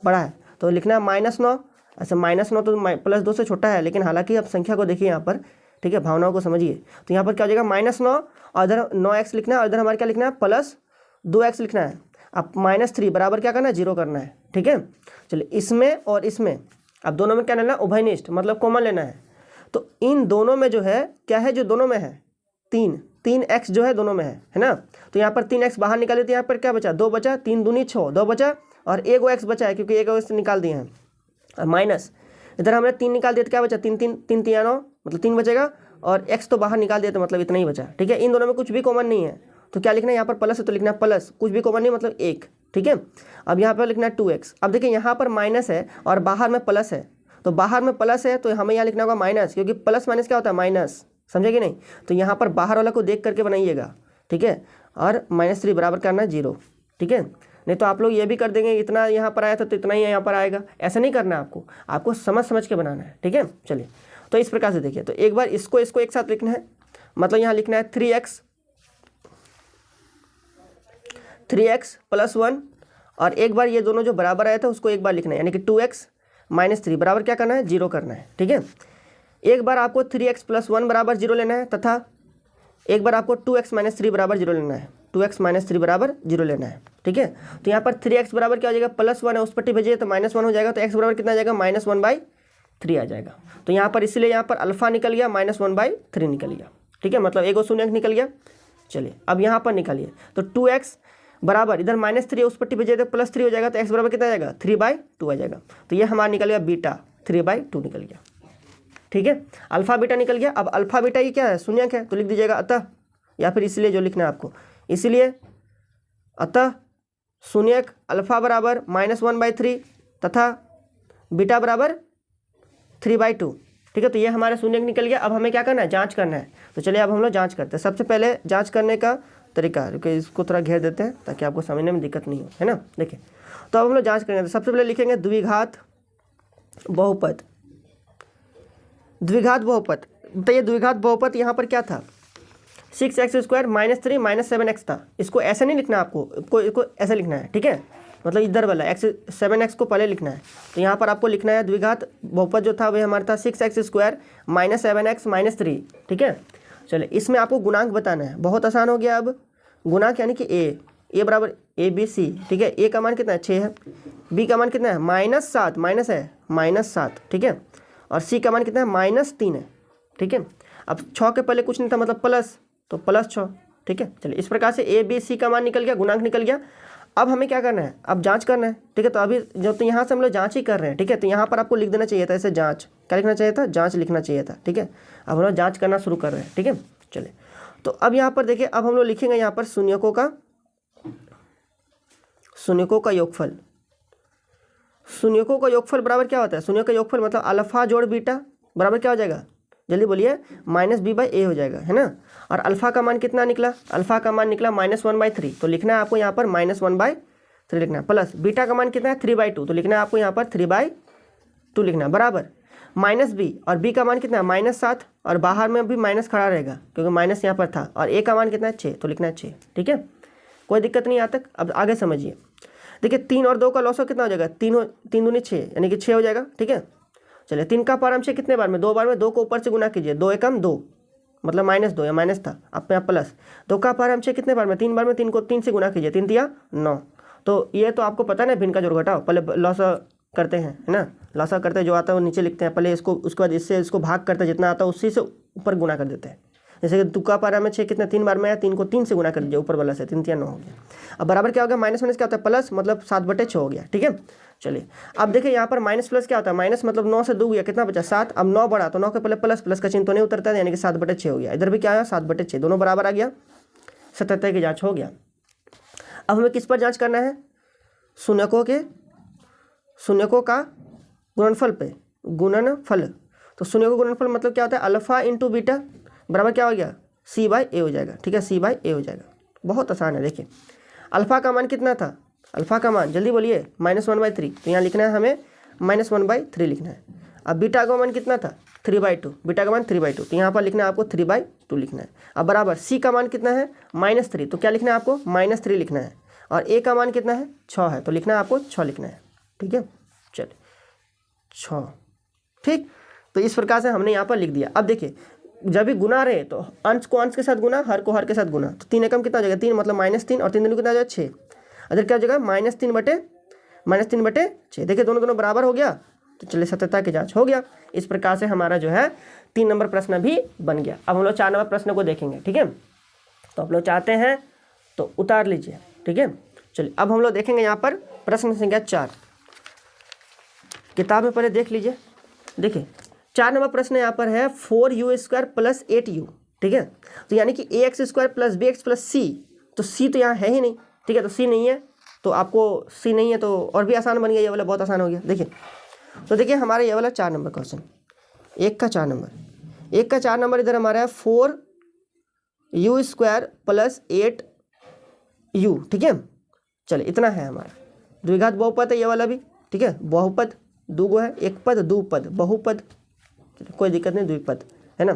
बड़ा है, तो लिखना है -9। अच्छा -9 तो +2 से छोटा है, लेकिन हालांकि आप संख्या को देखिए यहाँ पर, ठीक है, भावनाओं को समझिए। तो यहाँ पर क्या हो जाएगा -9 और इधर 9x लिखना है, और इधर हमारे क्या लिखना है +2x लिखना है। अब -3 बराबर क्या करना है 0 करना है, ठीक है। चलिए इसमें और इसमें अब दोनों में क्या लेना है, उभयनिष्ठ मतलब कॉमन लेना है। तो इन दोनों में जो है क्या है, जो दोनों में है 3x जो है दोनों में है ना। तो यहाँ पर 3x बाहर निकाले तो यहाँ पर क्या बचा 2 बचा, 3 दूनी 6, 2 बचा, और 1x बचा है क्योंकि 1x निकाल दिए हैं, और माइनस इधर हमने 3 निकाल दिया तो क्या बचा 3 3 3 3 9, मतलब 3 बचेगा, और x तो बाहर निकाल दिया तो मतलब इतना ही बचा, ठीक है। इन दोनों में कुछ भी कॉमन नहीं है, तो क्या लिखना है यहाँ पर प्लस है तो लिखना है प्लस, कुछ भी कॉमन नहीं मतलब 1, ठीक है। अब यहाँ पर लिखना है 2x। अब देखिए यहाँ पर माइनस है और बाहर में प्लस है, तो बाहर में प्लस है तो हमें यहाँ लिखना होगा माइनस, क्योंकि प्लस माइनस क्या होता है माइनस, समझे कि नहीं। तो यहाँ पर बाहर वाला को देख करके बनाइएगा, ठीक है, और -3 बराबर करना है 0, ठीक है। नहीं तो आप लोग ये भी कर देंगे, इतना यहाँ पर आया था तो इतना ही यहाँ पर आएगा, ऐसा नहीं करना है आपको समझ समझ के बनाना है, ठीक है। चलिए तो इस प्रकार से देखिए, तो एक बार इसको एक साथ लिखना है, मतलब यहाँ लिखना है 3x + 1, और एक बार ये दोनों जो बराबर आया था उसको एक बार लिखना है, यानी कि 2x - 3 बराबर क्या करना है 0 करना है, ठीक है। एक बार आपको 3x + 1 बराबर 0 लेना है, तथा एक बार आपको 2x - 3 बराबर 0 लेना है, 2x - 3 बराबर 0 लेना है, ठीक है। तो यहाँ पर 3x बराबर क्या हो जाएगा +1 है, उस पट्टी भेजिए तो -1 हो जाएगा, तो x बराबर कितना आ जाएगा -1/3 आ जाएगा। तो यहाँ पर इसलिए यहाँ पर अल्फा निकल गया, -1/3 निकल गया, ठीक है, मतलब एक शून्य निकल गया। चलिए अब यहाँ पर निकालिए, तो 2x बराबर इधर -3 उस पट्टी भेजिए तो +3 हो जाएगा, तो x बराबर कितना आ जाएगा 3/2 आ जाएगा। तो ये हमारा निकल गया बीटा, 3/2 निकल गया, ठीक है। अल्फा बीटा निकल गया। अब अल्फा बीटा ये क्या है शून्यक है, तो लिख दीजिएगा अतः, या फिर इसलिए जो लिखना है आपको, इसलिए अतः शून्यक अल्फा बराबर -1/3 तथा बीटा बराबर 3/2, ठीक है। तो ये हमारा शून्यक निकल गया। अब हमें क्या करना है जांच करना है, तो चलिए अब हम लोग जांच करते हैं। सबसे पहले जांच करने का तरीका, क्योंकि इसको थोड़ा घेर देते हैं ताकि आपको समझने में दिक्कत नहीं हो, है ना। देखिए तो अब हम लोग जांच करेंगे, तो सबसे पहले लिखेंगे द्विघात बहुपद। द्विघात बहुपद, बताइए द्विघात बहुपद यहाँ पर क्या था 6x² -3 -7x था। इसको ऐसे नहीं लिखना आपको, इसको ऐसे लिखना है, ठीक है, मतलब इधर वाला 7x को पहले लिखना है। तो यहाँ पर आपको लिखना है द्विघात बहुपद जो था वह हमारा था 6x² -7x -3, ठीक है। चलिए इसमें आपको गुणांक बताना है, बहुत आसान हो गया। अब गुणांक यानी कि a बराबर ABC, ठीक है। a का मान कितना है 6 है, b का मान कितना है -7, माइनस है -7, ठीक है, और c का मान कितना है -3 है, ठीक है। अब 6 के पहले कुछ नहीं था मतलब प्लस, तो +6, ठीक है। चलिए इस प्रकार से a b c का मान निकल गया, गुणांक निकल गया। अब हमें क्या करना है, अब जांच करना है, ठीक है। तो अभी जब तो यहाँ से हम लोग जांच ही कर रहे हैं, ठीक है, तो यहाँ पर आपको लिख देना चाहिए था ऐसे जांच, क्या लिखना चाहिए था जांच लिखना चाहिए था, ठीक है। अब हम लोग जांच करना शुरू कर रहे हैं, ठीक है। चलिए तो अब यहाँ पर देखिए, अब हम लोग लिखेंगे यहाँ पर शून्यकों का योगफल। शून्यकों का योगफल बराबर क्या होता है, शून्य का योगफल मतलब अल्फा जोड़ बीटा बराबर क्या हो जाएगा, जल्दी बोलिए -b/a हो जाएगा, है ना। और अल्फा का मान कितना निकला, अल्फा का मान निकला -1/3, तो लिखना है आपको यहाँ पर -1/3 लिखना है, प्लस बीटा का मान कितना है 3/2, तो लिखना है आपको यहाँ पर 3/2 लिखना है, बराबर -b, और b का मान कितना है -7, और बाहर में भी माइनस खड़ा रहेगा क्योंकि माइनस यहाँ पर था, और a का मान कितना है 6, तो लिखना है 6, ठीक है। कोई दिक्कत नहीं यहाँ तक। अब आगे समझिए, देखिए 3 और 2 का लॉस कितना हो जाएगा, 3 दूनी 6 यानी कि 6 हो जाएगा, ठीक है। चलिए 3 का पावर 6 कितने बार में 2 बार में, 2 को ऊपर से गुना कीजिए, 2 एकम 2 मतलब -2 या माइनस था आप यहाँ प्लस, 2 का पावर 6 कितने बार में 3 बार में, 3 को 3 से गुना कीजिए, 3 तिया 9। तो ये तो आपको पता है ना भिन्न का जोड़ घटाओ, पहले लॉस करते हैं, है ना, लसा करते हैं, जो आता है वो नीचे लिखते हैं, पहले इसको, उसके बाद इससे इसको भाग करते हैं, जितना आता है उसी से ऊपर गुना कर देते हैं। जैसे कि तुक्का पारा में 6 कितना 3 बार में आया, 3 को 3 से गुना कर दीजिए ऊपर वाला से, 3 3 9 हो गया। अब बराबर क्या हो गया, माइनस माइनस क्या होता है प्लस, मतलब 7/6 हो गया। ठीक है, चलिए अब देखिए यहाँ पर माइनस प्लस क्या होता है, माइनस मतलब 9 से 2 गया, कितना बचा 7। अब 9 बढ़ा तो 9 के पहले प्लस, प्लस का चिन्ह तो नहीं उतरता है, यानी कि 7/6 हो गया। इधर भी क्या आया 7/6, दोनों बराबर आ गया, 77 की जाँच हो गया। अब हमें किस पर जाँच करना है, शून्यकों का गुणनफल पे, गुणनफल। तो शून्य को गुणनफल मतलब क्या होता है, अल्फा इंटू बीटा बराबर क्या हो गया, C/A हो जाएगा। ठीक है, C/A हो जाएगा, बहुत आसान है। देखिए अल्फा का मान कितना था, अल्फा का मान जल्दी बोलिए -1/3, तो यहाँ लिखना है हमें -1/3 लिखना है। अब बीटा का मान कितना था 3/2, बीटा का मान 3/2, तो यहाँ पर लिखना है आपको 3/2 लिखना है। अब बराबर C का मान कितना है -3, तो क्या लिखना है आपको -3 लिखना है। और A का मान कितना है 6 है, तो लिखना है आपको 6 लिखना है। ठीक है, चलिए 6, ठीक। तो इस प्रकार से हमने यहाँ पर लिख दिया। अब देखिए जब भी गुना रहे तो अंश को अंश के साथ गुना, हर को हर के साथ गुना, तो 3 एकम कितना हो जाएगा 3, मतलब -3, और 3 दूनी कितना हो जाएगा 6। अगर क्या हो जाएगा -3/6। देखिए दोनों दोनों बराबर हो गया, तो चलिए 77 की जाँच हो गया। इस प्रकार से हमारा जो है 3 नंबर प्रश्न भी बन गया। अब हम लोग 4 नंबर प्रश्न को देखेंगे। ठीक है, तो आप लोग चाहते हैं तो उतार लीजिए। ठीक है, चलिए अब हम लोग देखेंगे यहाँ पर प्रश्न संख्या 4, किताब में पहले देख लीजिए। देखिए 4 नंबर प्रश्न यहाँ पर है 4u² + 8u। ठीक है, तो यानी कि ax² + bx + c, तो c तो यहाँ है ही नहीं। ठीक है, तो c नहीं है, तो आपको c नहीं है, तो और भी आसान बन गया, ये वाला बहुत आसान हो गया। देखिए तो देखिए हमारा ये वाला 4 नंबर क्वेश्चन, 1 का 4 नंबर इधर हमारा है 4u² + 8u। ठीक है, चलिए इतना है हमारा, द्विघात बहुपद है ये वाला भी। ठीक है, बहुपद दूगो है, एक पद दो पद, बहुपद कोई दिक्कत नहीं, द्विपद है ना,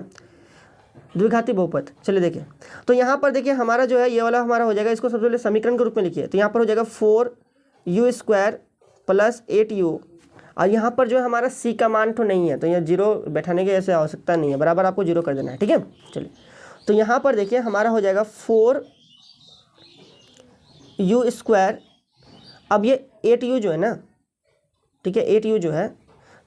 द्विघाती बहुपद। चलिए देखिए, तो यहाँ पर देखिए हमारा जो है ये वाला हमारा हो जाएगा, इसको सबसे पहले समीकरण के रूप में लिखिए। तो यहाँ पर हो जाएगा 4u² + 8u, और यहाँ पर जो है हमारा c का मान तो नहीं है, तो यहाँ 0 बैठाने की ऐसे आवश्यकता नहीं है, बराबर आपको 0 कर देना है। ठीक है, चलिए तो यहाँ पर देखिए हमारा हो जाएगा 4u², अब ये 8u जो है ना, ठीक है 8u जो है,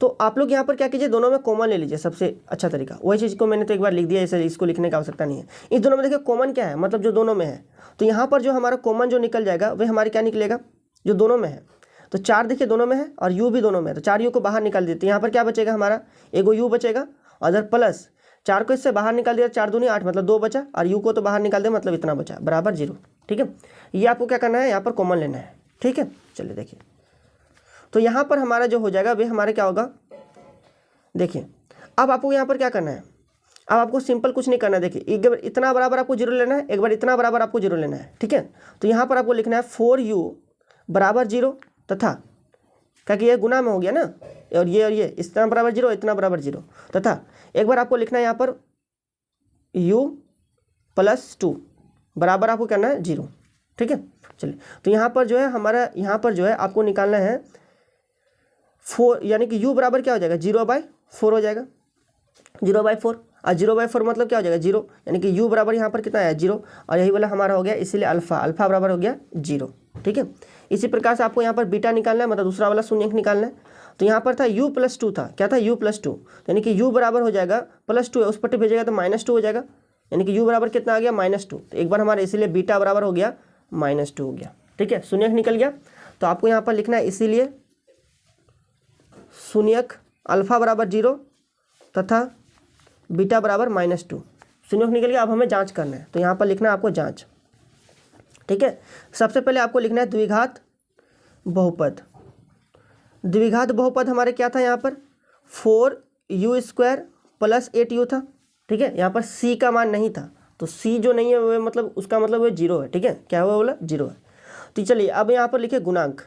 तो आप लोग यहाँ पर क्या कीजिए, दोनों में कॉमन ले लीजिए, सबसे अच्छा तरीका। वही चीज़ को मैंने तो एक बार लिख दिया, इसे इसको लिखने की आवश्यकता नहीं है। इस दोनों में देखिए कॉमन क्या है, मतलब जो दोनों में है, तो यहाँ पर जो हमारा कॉमन जो निकल जाएगा वह हमारे क्या निकलेगा, जो दोनों में है। तो 4 देखिए दोनों में है और u भी दोनों में है, तो 4u को बाहर निकाल देते हैं। यहाँ पर क्या बचेगा हमारा, एगो u बचेगा, और इधर प्लस 4 को इससे बाहर निकाल दिया, 4 दूनी 8 मतलब 2 बचा, और u को तो बाहर निकाल दिया, मतलब इतना बचा, बराबर 0। ठीक है, ये आपको क्या करना है, यहाँ पर कॉमन लेना है। ठीक है, चलिए देखिए, तो यहाँ पर हमारा जो हो जाएगा वे हमारे क्या होगा, देखिए अब आपको यहाँ पर क्या करना है, अब आपको सिंपल कुछ नहीं करना है। देखिए एक बार इतना बराबर आपको 0 लेना है, एक बार इतना बराबर आपको 0 लेना है। ठीक है, तो यहाँ पर आपको लिखना है 4u = 0 तथा, क्या कि ये गुना में हो गया ना, और ये इतना बराबर 0, इतना बराबर 0, तथा एक बार आपको लिखना है यहाँ पर u + 2 बराबर आपको करना है 0। ठीक है, चलिए तो यहाँ पर जो है हमारा, यहाँ पर जो है आपको निकालना है 4, यानी कि u बराबर क्या हो जाएगा 0/4 हो जाएगा, 0/4, और 0/4 मतलब क्या हो जाएगा 0, यानी कि u बराबर यहाँ पर कितना है 0, और यही वाला हमारा हो गया, इसीलिए अल्फा बराबर हो गया 0। ठीक है, इसी प्रकार से आपको यहाँ पर बीटा निकालना है, मतलब दूसरा वाला शून्यक निकालना है। तो यहाँ पर था u + 2 था, क्या था u + 2, यानी कि u बराबर हो जाएगा +2 है, उस पट्टी भेजेगा तो -2 हो जाएगा, यानी कि u बराबर कितना आ गया -2। तो एक बार हमारे इसीलिए बीटा बराबर हो गया -2 हो गया। ठीक है, शून्यक निकल गया, तो आपको यहाँ पर लिखना है इसीलिए शून्यक अल्फा बराबर 0 तथा बीटा बराबर -2, शून्यक निकल गया। अब हमें जांच करना है, तो यहाँ पर लिखना है आपको जांच। ठीक है, सबसे पहले आपको लिखना है द्विघात बहुपद। द्विघात बहुपद हमारे क्या था, यहाँ पर 4u² + 8u था। ठीक है, यहाँ पर c का मान नहीं था, तो c जो नहीं है वो मतलब उसका मतलब वो 0 है। ठीक है, क्या हुआ बोला 0 है। तो चलिए अब यहाँ पर लिखिए गुणांक,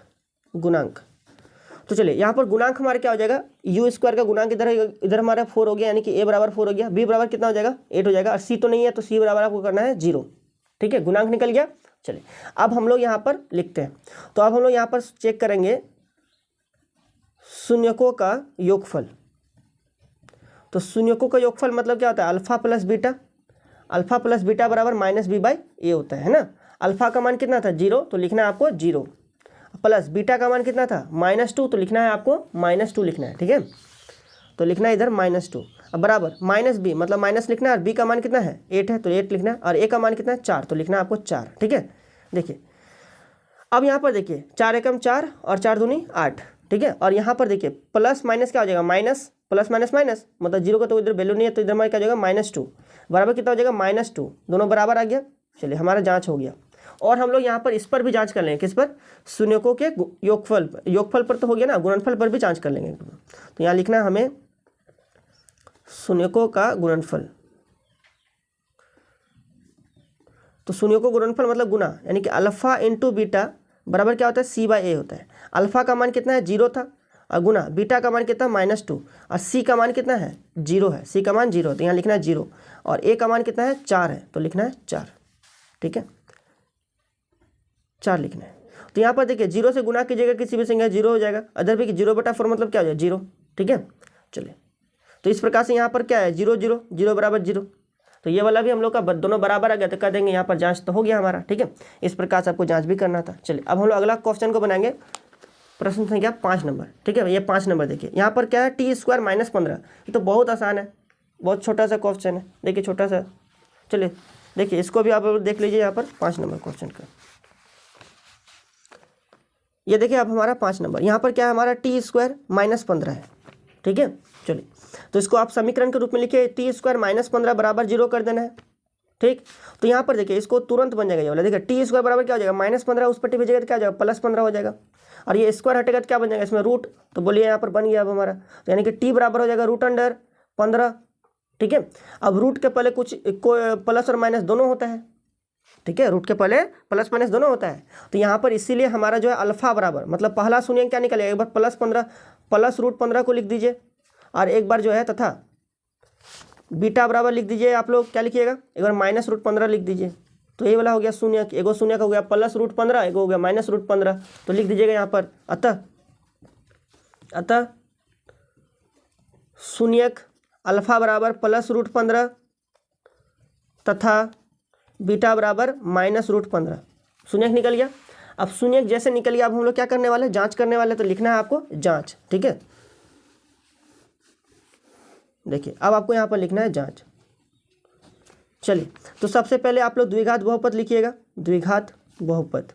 तो चलिए यहाँ पर गुणांक हमारे क्या हो जाएगा, u² का गुणांक इधर हमारा 4 हो गया, यानी कि a बराबर 4 हो गया, b बराबर कितना हो जाएगा 8 हो जाएगा, और c तो नहीं है, तो c बराबर आपको करना है 0। ठीक है, गुणांक निकल गया। चलिए अब हम लोग यहाँ पर लिखते हैं, तो अब हम लोग यहाँ पर चेक करेंगे शून्यकों का योगफल। तो शून्यकों का योगफल मतलब क्या होता है, अल्फा + बीटा बराबर -b/a होता है ना। अल्फा का मान कितना था 0, तो लिखना है आपको 0, प्लस बीटा का मान कितना था -2, तो लिखना है आपको -2 लिखना है, ठीक है। तो लिखना है इधर -2, अब बराबर माइनस बी, मतलब माइनस लिखना है, और बी का मान कितना है 8 है, तो 8 लिखना है, और ए का मान कितना है 4, तो लिखना है आपको 4, ठीक है। देखिए अब यहाँ पर देखिए 4 एकम 4 और 4 दूनी 8, ठीक है। और यहाँ पर देखिए प्लस माइनस क्या हो जाएगा, माइनस प्लस माइनस माइनस, मतलब जीरो का तो इधर वैल्यू नहीं है, तो इधर हमारा क्या हो जाएगा -2, बराबर कितना हो जाएगा -2, दोनों बराबर आ गया। चलिए हमारा जांच हो गया। और हम लोग यहाँ पर इस पर भी जांच कर लेंगे, किस पर, शून्यकों के योगफल पर तो हो गया ना, गुणनफल पर भी जांच कर लेंगे। तो यहाँ लिखना है हमें शून्यकों का गुणनफल। तो शून्यकों का गुणनफल मतलब गुना, यानी कि अल्फा इंटू बीटा बराबर क्या होता है c/a होता है। अल्फा का मान कितना है 0 था, और गुना बीटा का मान कितना -2, और सी का मान कितना है 0 है, सी का मान 0, तो यहाँ लिखना है 0, और ए का मान कितना है 4 है, तो लिखना है 4, ठीक है, 4 लिखना है। तो यहाँ पर देखिए 0 से गुना कीजिएगा किसी भी संख्या 0 हो जाएगा, अदर भी 0/4 मतलब क्या हो जाएगा 0, ठीक है। चलिए तो इस प्रकार से यहाँ पर क्या है 0 0 0 बराबर 0, तो ये वाला भी हम लोग का दोनों बराबर आ गया, तो कर देंगे यहाँ पर जांच तो हो गया हमारा, ठीक है। इस प्रकार से आपको जांच भी करना था। चलिए अब हम लोग अगला क्वेश्चन को बनाएंगे, प्रश्न संख्या 5 नंबर, ठीक है। ये 5 नंबर देखिए यहाँ पर क्या है t² - 15, ये तो बहुत आसान है, बहुत छोटा सा क्वेश्चन है, देखिए छोटा सा। चलिए देखिए इसको भी आप देख लीजिए, यहाँ पर 5 नंबर क्वेश्चन का, ये देखिए अब हमारा 5 नंबर, यहाँ पर क्या है हमारा t² - 15 है, ठीक है। चलिए तो इसको आप समीकरण के रूप में लिखिए, t² - 15 बराबर 0 कर देना है, ठीक। तो यहाँ पर देखिए इसको तुरंत बन जाएगा ये वाला, देखिए t² बराबर क्या हो जाएगा -15, उस पट्टी भेजिएगा तो क्या हो जाएगा +15 हो जाएगा, और ये स्क्वायर हटेगा तो क्या बन जाएगा इसमें रूट, तो बोलिए यहाँ पर बन गया अब हमारा, तो यानी कि t बराबर हो जाएगा √15, ठीक है। अब रूट के पहले कुछ प्लस और माइनस दोनों होता है, ठीक है, रूट के पहले प्लस माइनस दोनों होता है, तो यहाँ पर इसीलिए हमारा जो है अल्फा बराबर, मतलब पहला शून्य क्या निकलेगा, एक बार +15 प्लस √15 को लिख दीजिए, और एक बार जो है तथा बीटा बराबर लिख दीजिए, आप लोग क्या लिखिएगा एक बार -√15 लिख दीजिए, तो ये वाला हो गया शून्य, एगो शून्य का हो गया +√15, एगो हो गया -√15, तो लिख दीजिएगा यहाँ पर अतः शून्यक अल्फा बराबर +√15 तथा बीटा बराबर -√15, शून्यक निकल गया। अब शून्यक जैसे निकल गया, अब हम लोग क्या करने वाले, जांच करने वाले, तो लिखना है आपको जांच, ठीक है। देखिए अब आपको यहाँ पर लिखना है जांच। चलिए तो सबसे पहले आप लोग द्विघात बहुपद लिखिएगा, द्विघात बहुपद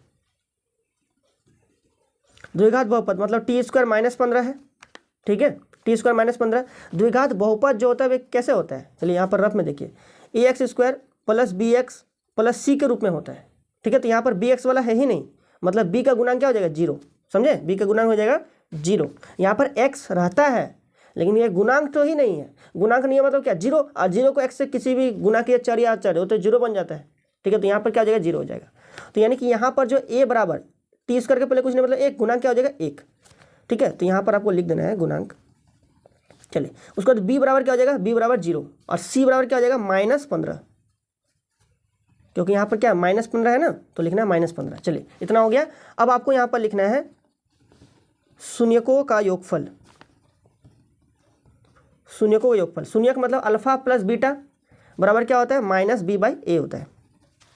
मतलब t² - 15 है, ठीक है, t² - 15। द्विघात बहुपद जो होता है वे कैसे होता है, चलिए यहाँ पर रफ में देखिए, ax² + bx + c के रूप में होता है, ठीक है। तो यहाँ पर bx वाला है ही नहीं, मतलब b का गुणांक क्या हो जाएगा 0, समझे, b का गुणांक हो जाएगा 0। यहाँ पर x रहता है लेकिन ये गुणांक तो ही नहीं है, गुणांक नहीं है मतलब क्या 0, और 0 को x से किसी भी गुना किया चर या अचर हो तो 0 बन जाता है, ठीक है। तो यहाँ पर क्या हो जाएगा 0 हो जाएगा, तो यानी कि यहाँ पर जो a बराबर t² के पहले कुछ नहीं मतलब 1, गुणांक क्या हो जाएगा 1, ठीक है। तो यहाँ पर आपको लिख देना है गुणांक। चलिए उसके बाद b बराबर क्या हो जाएगा, b बराबर 0, और c बराबर क्या हो जाएगा -15, क्योंकि यहाँ पर क्या -15 है ना, तो लिखना है -15। चलिए इतना हो गया। अब आपको यहाँ पर लिखना है शून्यकों का योगफल, शून्यकों का योगफल, शून्यक मतलब अल्फा प्लस बीटा बराबर क्या होता है -b/a होता है,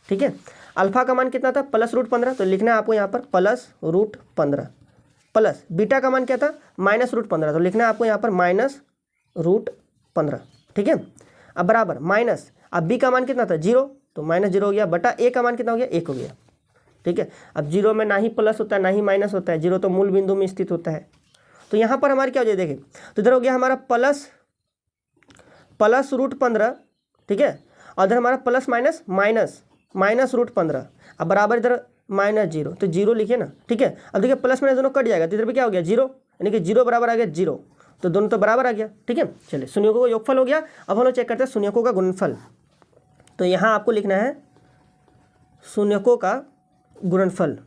ठीक है। अल्फा का मान कितना था +√15, तो लिखना है आपको यहाँ पर +√15, प्लस बीटा का मान क्या था -√15, तो लिखना है आपको यहाँ पर -√15, ठीक है। अब बराबर माइनस, अब b का मान कितना था 0, तो -0 हो गया, बटा a का मान कितना हो गया 1 हो गया, ठीक है। अब 0 में ना ही प्लस होता है ना ही माइनस होता है, 0 तो मूल बिंदु में स्थित होता है, तो यहाँ पर हमारे क्या हो जाए देखिए, तो इधर हो गया हमारा +√15, ठीक है, और इधर हमारा प्लस माइनस -√15, अब बराबर इधर -0, तो 0 लिखिए ना, ठीक है। अब देखिए प्लस माइनस दोनों कट जाएगा, तो इधर भी क्या हो गया 0, यानी कि 0 बराबर आ गया 0, तो दोनों तो बराबर आ गया, ठीक है। चलिए शून्यकों का योगफल हो गया। अब हम लोग चेक करते हैं शून्यकों का गुणनफल, तो यहाँ आपको लिखना है शून्यकों का गुणनफल।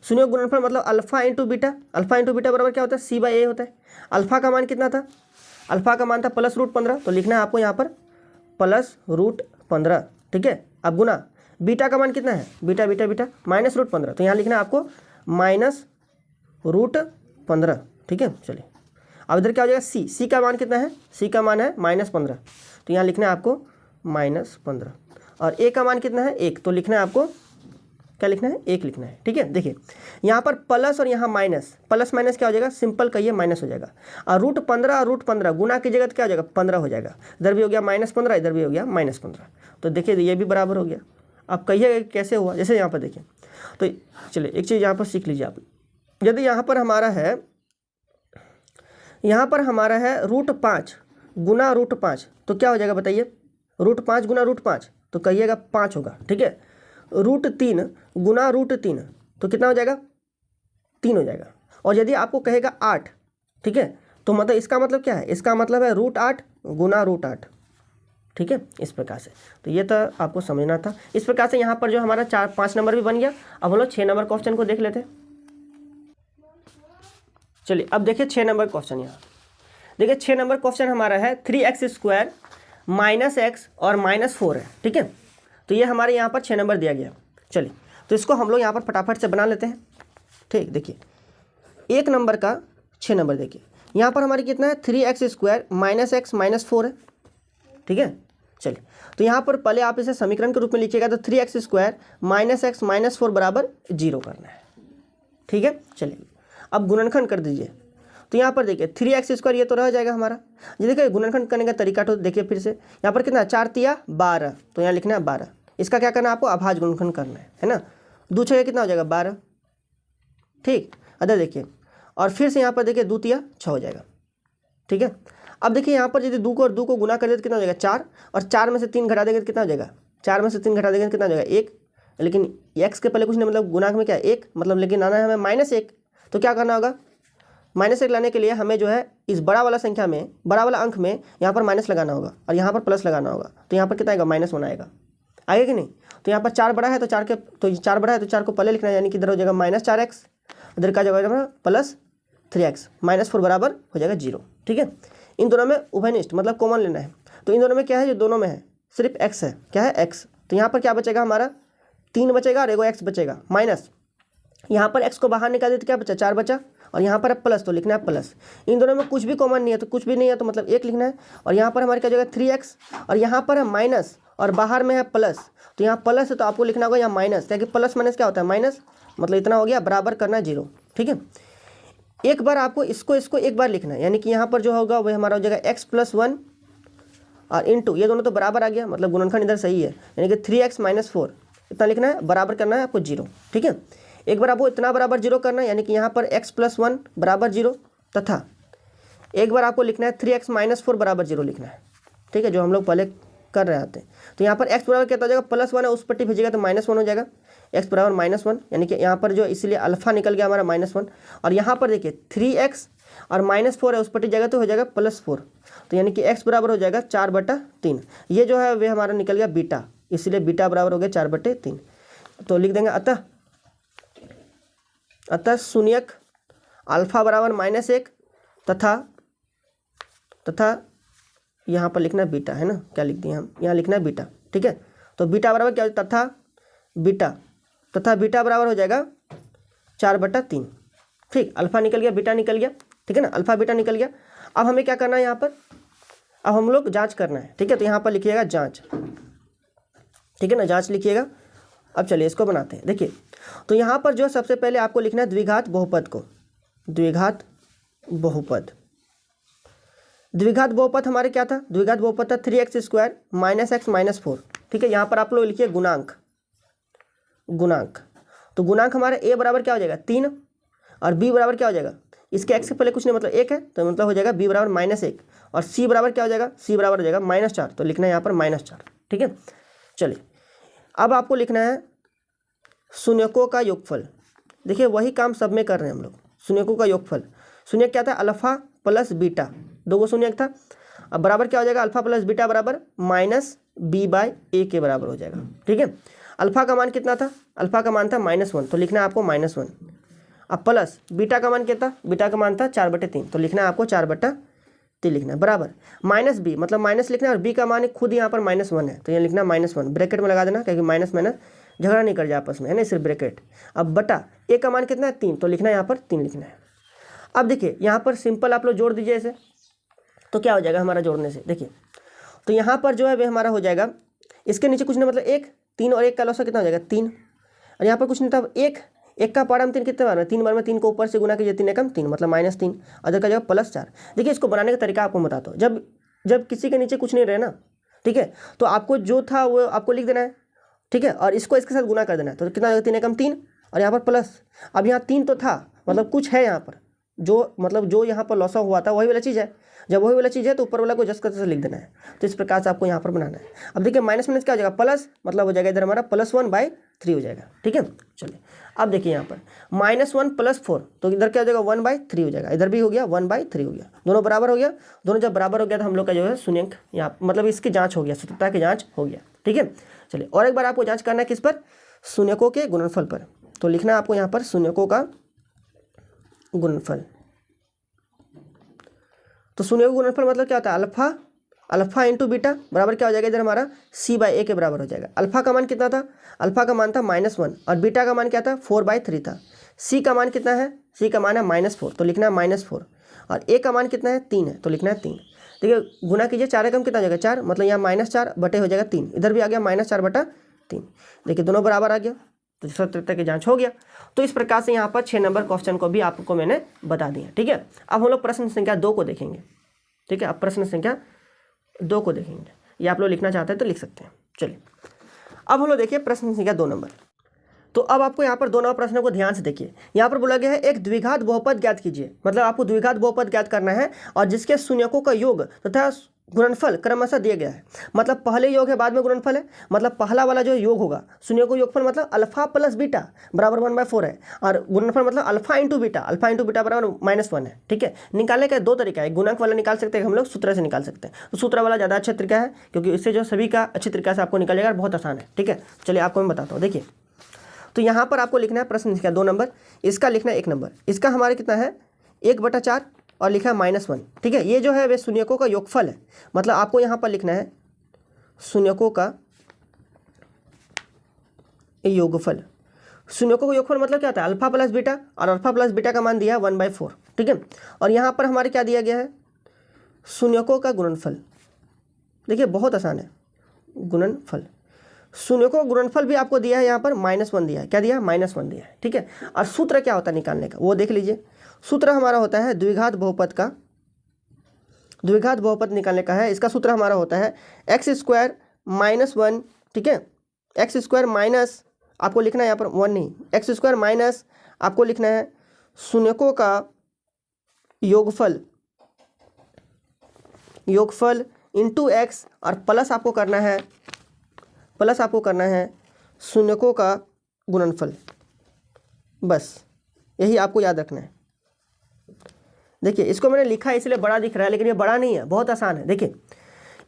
शून्य गुणनफल मतलब alpha into beta, alpha into beta बराबर क्या होता है c/a होता है। अल्फा का मान कितना था, अल्फा का मान था +√15, तो लिखना है आपको यहाँ पर +√15, ठीक है। अब गुना बीटा का मान कितना है, बीटा -√15, तो यहाँ लिखना है आपको -√15, ठीक है। चलिए अब इधर क्या हो जाएगा c का मान कितना है, c का मान है -15, तो यहाँ लिखना है आपको -15, और a का मान कितना है 1, तो लिखना है आपको क्या लिखना है, 1 लिखना है। ठीक है, देखिए यहाँ पर प्लस और यहाँ माइनस, प्लस माइनस क्या हो जाएगा, सिंपल कहिए माइनस हो जाएगा। और √15 और √15 गुना की जगह क्या हो जाएगा, 15 हो जाएगा। इधर भी हो गया -15, इधर भी हो गया -15। तो देखिए ये भी बराबर हो गया। अब कहिए कैसे हुआ, जैसे यहाँ पर देखिए, तो चलिए एक चीज़ यहाँ पर सीख लीजिए आप। यदि यहाँ पर हमारा है √5 गुना √5 तो क्या हो जाएगा बताइए, √5 गुना √5 तो कहिएगा 5 होगा। ठीक है, √3 गुना √3 तो कितना हो जाएगा, 3 हो जाएगा। और यदि आपको कहेगा 8, ठीक है, तो मतलब इसका मतलब क्या है, इसका मतलब है √8 गुना √8। ठीक है, इस प्रकार से। तो ये तो आपको समझना था। इस प्रकार से यहाँ पर जो हमारा 4-5 नंबर भी बन गया। अब हम लोग 6 नंबर क्वेश्चन को देख लेते हैं। चलिए अब देखिए 6 नंबर क्वेश्चन। यहाँ देखिए 6 नंबर क्वेश्चन हमारा है 3x² -x और -4 है। ठीक है, तो ये हमारे यहाँ पर 6 नंबर दिया गया। चलिए तो इसको हम लोग यहाँ पर फटाफट से बना लेते हैं। ठीक, देखिए 1 नंबर का 6 नंबर देखिए, यहाँ पर हमारी कितना है, 3x² -x -4 है। ठीक है, चलिए तो यहाँ पर पहले आप इसे समीकरण के रूप में लिखिएगा, तो 3x² -x -4 बराबर 0 करना है। ठीक है, चलिए अब गुणनखंड कर दीजिए। तो यहाँ पर देखिए 3x² ये तो रह जाएगा हमारा। ये देखिए गुणनखंड करने का तरीका तो देखिए फिर से, यहाँ पर कितना 4 तिया 12, तो यहाँ लिखना है 12। इसका क्या करना है आपको, अभाज्य गुणनखंड करना है ना। 2 छः कितना हो जाएगा 12। ठीक, अदर देखिए, और फिर से यहाँ पर देखिए 2 तिया 6 हो जाएगा। ठीक है, अब देखिए यहाँ पर यदि 2 को और 2 को गुना कर दें तो कितना हो जाएगा 4, और 4 में से 3 घटा देंगे तो कितना हो जाएगा, 4 में से 3 घटा देंगे तो कितना हो जाएगा 1। लेकिन x के पहले कुछ नहीं, मतलब गुणांक में क्या है 1, मतलब लेकिन आना है हमें -1। तो क्या करना होगा, -1 लाने के लिए हमें जो है इस बड़ा वाला संख्या में, बड़ा वाला अंक में यहाँ पर माइनस लगाना होगा और यहाँ पर प्लस लगाना होगा। तो यहाँ पर कितना आएगा, -1 आएगा, आएगा कि नहीं। तो यहाँ पर 4 बड़ा है तो 4 को पहले लिखना है, यानी कि इधर हो जाएगा -4x, इधर का जगह +3x, -4 बराबर हो जाएगा 0। ठीक है, इन दोनों में उभयनिष्ठ मतलब कॉमन लेना है। तो इन दोनों में क्या है, जो दोनों में है सिर्फ x है, क्या है x। तो यहाँ पर क्या बचेगा हमारा, 3 बचेगा और एगो x बचेगा, माइनस यहाँ पर x को बाहर निकाल दे तो क्या बचा, 4 बचा, और यहाँ पर प्लस, तो लिखना है प्लस। इन दोनों में कुछ भी कॉमन नहीं है, तो कुछ भी नहीं है तो मतलब 1 लिखना है। और यहाँ पर हमारे क्या जगह 3x, और यहाँ पर है माइनस और बाहर में है प्लस, तो यहाँ प्लस है तो आपको लिखना होगा यहाँ माइनस, क्योंकि प्लस माइनस क्या होता है माइनस, मतलब इतना हो गया, बराबर करना है 0। ठीक है, एक बार आपको इसको एक बार लिखना है, यानी कि यहाँ पर जो होगा वह हमारा हो जाएगा x + 1 और इंटू, ये दोनों तो बराबर आ गया, मतलब गुणनखंड इधर सही है, यानी कि 3x - 4 इतना लिखना है, बराबर करना है आपको 0। ठीक है, एक बार आपको इतना बराबर 0 करना है, यानी कि यहाँ पर x + 1 बराबर 0, तथा एक बार आपको लिखना है 3x - 4 बराबर 0 लिखना है। ठीक है, जो हम लोग पहले कर रहे थे। तो यहाँ पर x बराबर कितना हो जाएगा, +1 है, उस पट्टी भेजिएगा तो -1 हो जाएगा, x बराबर -1, यानी कि यहाँ पर जो इसलिए अल्फा निकल गया हमारा -1। और यहाँ पर देखिए 3x और -4 है, उस पट्टी जगह तो हो जाएगा +4, तो यानी कि x बराबर हो जाएगा 4/3। ये जो है वे हमारा निकल गया बीटा, इसलिए बीटा बराबर हो गया 4/3। तो लिख देंगे अतः शून्यक अल्फा बराबर -1 तथा यहाँ पर लिखना है बीटा, है ना, क्या लिख दिए हम, यहाँ लिखना है बीटा। ठीक है, तो बीटा बराबर क्या, तथा बीटा बराबर हो जाएगा 4/3। ठीक, अल्फा निकल गया, बीटा निकल गया। ठीक है ना, अल्फा बीटा निकल गया। अब हमें क्या करना है, यहाँ पर अब हम लोग जांच करना है। ठीक है, तो यहाँ पर लिखिएगा जांच। ठीक है ना, जांच लिखिएगा। अब चलिए इसको बनाते हैं। देखिए तो यहाँ पर जो सबसे पहले आपको लिखना है द्विघात बहुपद को, द्विघात बहुपद हमारे क्या था, द्विघात बहुपद था 3x² -x -4। ठीक है, यहाँ पर आप लोग लिखिए गुणांक। तो गुणांक हमारे a बराबर क्या हो जाएगा 3 और b बराबर क्या हो जाएगा, इसके x से पहले कुछ नहीं, मतलब 1 है, तो मतलब हो जाएगा b बराबर -1, और c बराबर क्या हो जाएगा, c बराबर हो जाएगा -4, तो लिखना है यहाँ पर -4। ठीक है, चलिए अब आपको लिखना है शून्यकों का योगफल। देखिए वही काम सब में कर रहे हैं हम लोग, शून्यकों का योगफल। शून्य क्या था, अल्फा प्लस बीटा, 2 शून्यक था। अब बराबर क्या हो जाएगा, अल्फा प्लस बीटा बराबर -b/a के बराबर हो जाएगा। ठीक है, अल्फा का मान कितना था, अल्फा का मान था -1, तो लिखना है आपको -1। अब प्लस बीटा का मान क्या था, बीटा का मान था 4/3, तो लिखना है आपको 4/3 लिखना है, बराबर -b, मतलब माइनस लिखना है, और b का मान खुद यहाँ पर -1 है, तो यहाँ लिखना -1, ब्रैकेट में लगा देना, क्योंकि माइनस झगड़ा नहीं कर जाए आपस में, है ना, सिर्फ ब्रैकेट। अब बटा a का मान कितना है 3, तो लिखना है यहाँ पर 3 लिखना है। अब देखिए यहाँ पर सिंपल आप लोग जोड़ दीजिए इसे, तो क्या हो जाएगा हमारा जोड़ने से, देखिए तो यहाँ पर जो है वे हमारा हो जाएगा, इसके नीचे कुछ नहीं, मतलब 1, 3 और 1 का लॉसा कितना हो जाएगा 3, और यहाँ पर कुछ नहीं था, एक का पावर हम 3 कितने बार में, 3 बार में 3 को ऊपर से गुना कीजिए, 3 एकम 3 मतलब -3, अदर का जगह +4। देखिए इसको बनाने का तरीका आपको बताता हूँ। जब किसी के नीचे कुछ नहीं रहे ना, ठीक है, तो आपको जो था वो आपको लिख देना है, ठीक है, और इसको इसके साथ गुना कर देना है। तो कितना, 3 एकम 3 और यहाँ पर प्लस। अब यहाँ 3 तो था, मतलब कुछ है यहाँ पर, जो यहाँ पर लॉस हुआ था वही वाला चीज़ है। जब वही वाला चीज़ है तो ऊपर वाला को जस्ट करके से लिख देना है। तो इस प्रकार से आपको यहाँ पर बनाना है। अब देखिए माइनस माइनस क्या हो जाएगा, प्लस, मतलब हो जाएगा इधर हमारा +1/3 हो जाएगा, ठीक है। चलिए अब देखिए यहाँ पर -1 + 4, तो इधर क्या हो जाएगा, 1/3 हो जाएगा, इधर भी हो गया 1/3 हो गया, दोनों बराबर हो गया। दोनों जब बराबर हो गया तो हम लोग का जो है शून्यंक यहाँ, मतलब इसकी जाँच हो गया, सत्यता की जाँच हो गया, ठीक है। चलिए और एक बार आपको जाँच करना है किस पर, शून्यकों के गुणनफल पर। तो लिखना है आपको यहाँ पर शून्यकों का गुणनफल। तो शून्य का गुणनफल मतलब क्या होता है, अल्फा इंटू बीटा बराबर क्या हो जाएगा, इधर हमारा c/a के बराबर हो जाएगा। अल्फा का मान कितना था, अल्फा का मान था -1 और बीटा का मान क्या था, 4/3 था। c का मान कितना है, c का मान है -4, तो लिखना है -4, और a का मान कितना है, 3 है, तो लिखना है 3। देखिए गुना कीजिए, 4 एकम कितना हो जाएगा, 4, मतलब यहाँ -4 बटे हो जाएगा 3, इधर भी आ गया -4/3। देखिए दोनों बराबर आ गया, तो सत्यता की जांच हो गया। तो इस प्रकार से यहाँ पर 6 नंबर क्वेश्चन को भी आपको मैंने बता दिया, ठीक है। अब हम लोग प्रश्न संख्या 2 को देखेंगे, ठीक है। अब प्रश्न संख्या 2 को देखेंगे, ये आप लोग लिखना चाहते हैं तो लिख सकते हैं। चलिए अब हम लोग देखिए प्रश्न संख्या 2 नंबर। तो अब आपको यहाँ पर 2 नंबर प्रश्नों को ध्यान से देखिए। यहाँ पर बोला गया है एक द्विघात बहुपद ज्ञात कीजिए, मतलब आपको द्विघात बहुपद ज्ञात करना है और जिसके शून्यकों का योग तथा गुणनफल क्रमशः दिया गया है। मतलब पहले योग है बाद में गुणनफल है, मतलब पहला वाला जो योग होगा शून्य को योगफल मतलब अल्फा प्लस बीटा बराबर 1/4 है, और गुणनफल मतलब अल्फा इंटू बीटा बराबर -1 है, ठीक है। निकालने का 2 तरीका है, गुणक वाला निकाल सकते हैं हम लोग, सूत्र से निकाल सकते हैं। तो सूत्र वाला ज़्यादा अच्छा तरीका है, क्योंकि इससे जो सभी का अच्छी तरीके से आपको निकल जाएगा, बहुत आसान है, ठीक है। चलिए आपको मैं बताता हूँ। देखिए तो यहाँ पर आपको लिखना है प्रश्न संख्या 2 नंबर, इसका लिखना है 1 नंबर, इसका हमारे कितना है 1/4 और लिखा है -1, ठीक है। ये जो है वे शून्यकों का योगफल है, मतलब आपको यहाँ पर लिखना है शून्यकों का योगफल। शून्यकों का योगफल मतलब क्या होता है, अल्फा प्लस बीटा, और अल्फा प्लस बीटा का मान दिया है 1/4, ठीक है। और यहाँ पर हमारे क्या दिया गया है, शून्यकों का गुणनफल। देखिए बहुत आसान है, गुणनफल। शून्यकों का गुणनफल भी आपको दिया है, यहाँ पर -1 दिया है, क्या दिया है, -1 दिया है, ठीक है। और सूत्र क्या होता है निकालने का वो देख लीजिए। सूत्र हमारा होता है द्विघात बहुपद का, द्विघात बहुपद निकालने का है, इसका सूत्र हमारा होता है x² -1, ठीक है। x² माइनस आपको लिखना है यहाँ पर 1 नहीं, x² माइनस आपको लिखना है शून्यकों का योगफल इंटू x, और प्लस आपको करना है शून्यकों का गुणनफल। बस यही आपको याद रखना है। देखिए इसको मैंने लिखा है इसलिए बड़ा दिख रहा है, लेकिन ये बड़ा नहीं है, बहुत आसान है। देखिए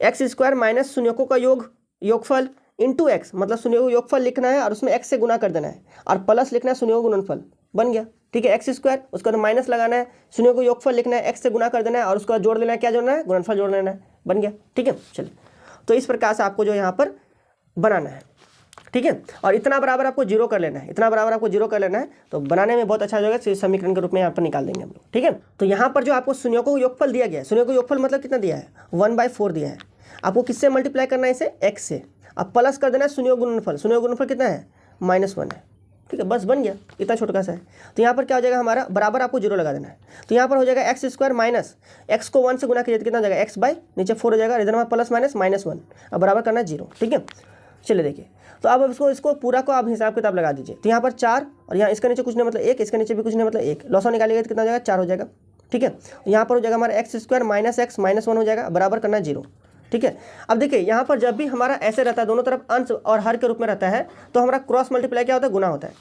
x² माइनस शून्यकों का योगफल इंटू x, मतलब शून्य को योगफल लिखना है और उसमें x से गुना कर देना है, और प्लस लिखना है शून्य को गुणनफल, बन गया, ठीक है। x², उसके बाद माइनस लगाना है, शून्य को योगफल लिखना है, x से गुना कर देना है और उसका जोड़ देना है, क्या जोड़ना है, गुणनफल जोड़ लेना है, बन गया, ठीक है। चलिए तो इस प्रकार से आपको जो यहाँ पर बनाना है, ठीक है। और इतना बराबर आपको जीरो कर लेना है, इतना बराबर आपको जीरो कर लेना है, तो बनाने में बहुत अच्छा हो जाएगा, समीकरण के रूप में यहाँ पर निकाल देंगे हम लोग, ठीक है। तो यहाँ पर जो आपको शून्यों को योगफल दिया गया है, शून्यों को योगफल मतलब कितना दिया है, 1/4 दिया है। आपको किससे मल्टीप्लाई करना है, इसे x से, अब प्लस कर देना है शून्य गुणनफल। शून्य गुणनफल कितना है, -1 है, ठीक है। बस बन गया, इतना छोटा सा है। तो यहाँ पर क्या हो जाएगा हमारा, बराबर आपको जीरो लगा देना है। तो यहाँ पर हो जाएगा x² माइनस x को 1 से गुना कीजिए तो कितना हो जाएगा, x बाई नीचे 4 हो जाएगा, इधर हमारा प्लस माइनस -1, अब बराबर करना है 0, ठीक है। चलिए देखिए, तो अब इसको पूरा को आप हिसाब किताब लगा दीजिए। तो यहाँ पर 4 और यहाँ इसके नीचे कुछ नहीं मतलब 1, इसके नीचे भी कुछ नहीं मतलब 1, लॉसा निकालिएगा तो कितना हो जाएगा, 4 हो जाएगा, ठीक है। यहाँ पर हो जाएगा हमारा x² माइनस x -1 हो जाएगा, बराबर करना है 0, ठीक है। अब देखिए यहाँ पर जब भी हमारा ऐसे रहता है, दोनों तरफ अंश और हर के रूप में रहता है, तो हमारा क्रॉस मल्टीप्लाई क्या होता है, गुना होता है।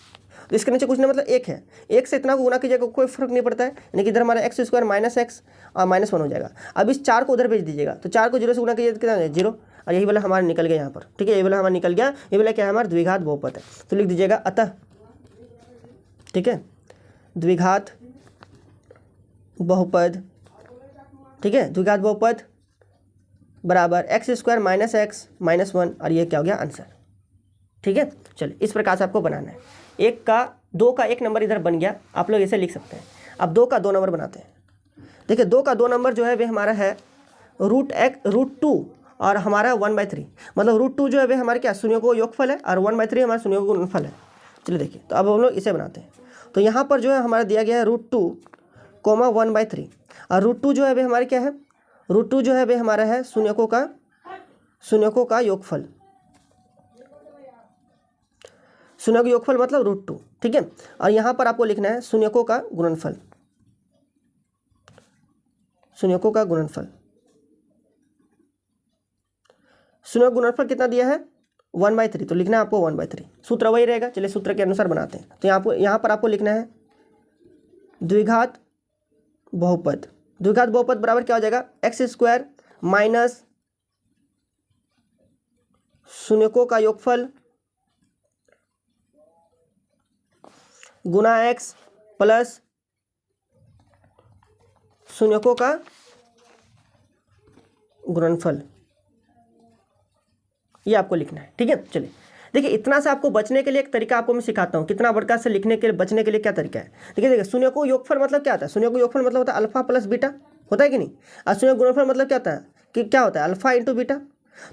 तो इसके नीचे कुछ नहीं मतलब 1 है, 1 से इतना को गुना कीजिएगा कोई फर्क नहीं पड़ता है, यानी कि इधर हमारा x² माइनस x और -1 हो जाएगा। अब इस 4 को उधर भेज दीजिएगा, तो 4 को 0 से गुना कीजिए तो कितना हो जाएगा, 0, और यही वाला हमारा निकल गया यहाँ पर, ठीक है। ये वाला हमारा निकल गया, ये वाला क्या है हमारा द्विघात बहुपद है। तो लिख दीजिएगा अतः, ठीक है, द्विघात बहुपद, ठीक है, द्विघात बहुपद बराबर x² माइनस x -1, और ये क्या हो गया आंसर, ठीक है। चलिए इस प्रकार से आपको बनाना है। 2 का 1 नंबर इधर बन गया, आप लोग इसे लिख सकते हैं। अब 2 का 2 नंबर बनाते हैं। देखिए 2 का 2 नंबर जो है वे हमारा है √2 और हमारा 1/3, मतलब √2 जो है वे हमारे क्या शून्य को योगफल है और 1/3 हमारा शून्य को गुणनफल है। चलिए देखिए, तो अब हम लोग इसे बनाते हैं। तो यहाँ पर जो है हमारा दिया गया है √2, 1/3, और √2 जो है वे हमारे क्या है, √2 जो है वे हमारा है शून्यकों का योगफल। शून्य का योगफल मतलब √2, ठीक है। और यहाँ पर आपको लिखना है शून्यकों का गुणनफल, शून्यकों का गुणनफल। शून्य का गुणनफल कितना दिया है, 1/3, तो लिखना है आपको 1/3। सूत्र वही रहेगा, चलिए सूत्र के अनुसार बनाते हैं। तो यहाँ पर आपको लिखना है द्विघात बहुपद। द्विघात बहुपद बराबर क्या हो जाएगा, x² माइनस शून्यकों का योगफल गुना x प्लस शून्यकों का गुणनफल, ये आपको लिखना है, ठीक है। चलिए देखिए, इतना से आपको बचने के लिए एक तरीका आपको मैं सिखाता हूँ, कितना बड़का से लिखने के लिए बचने के लिए क्या तरीका है। देखिए शून्य को योगफल मतलब क्या होता है, शून्य को योगफल मतलब होता है अल्फा प्लस बीटा, होता है कि नहीं। और शून्य गुणनफल मतलब क्या होता है, कि क्या होता है, अल्फा इंटू बीटा।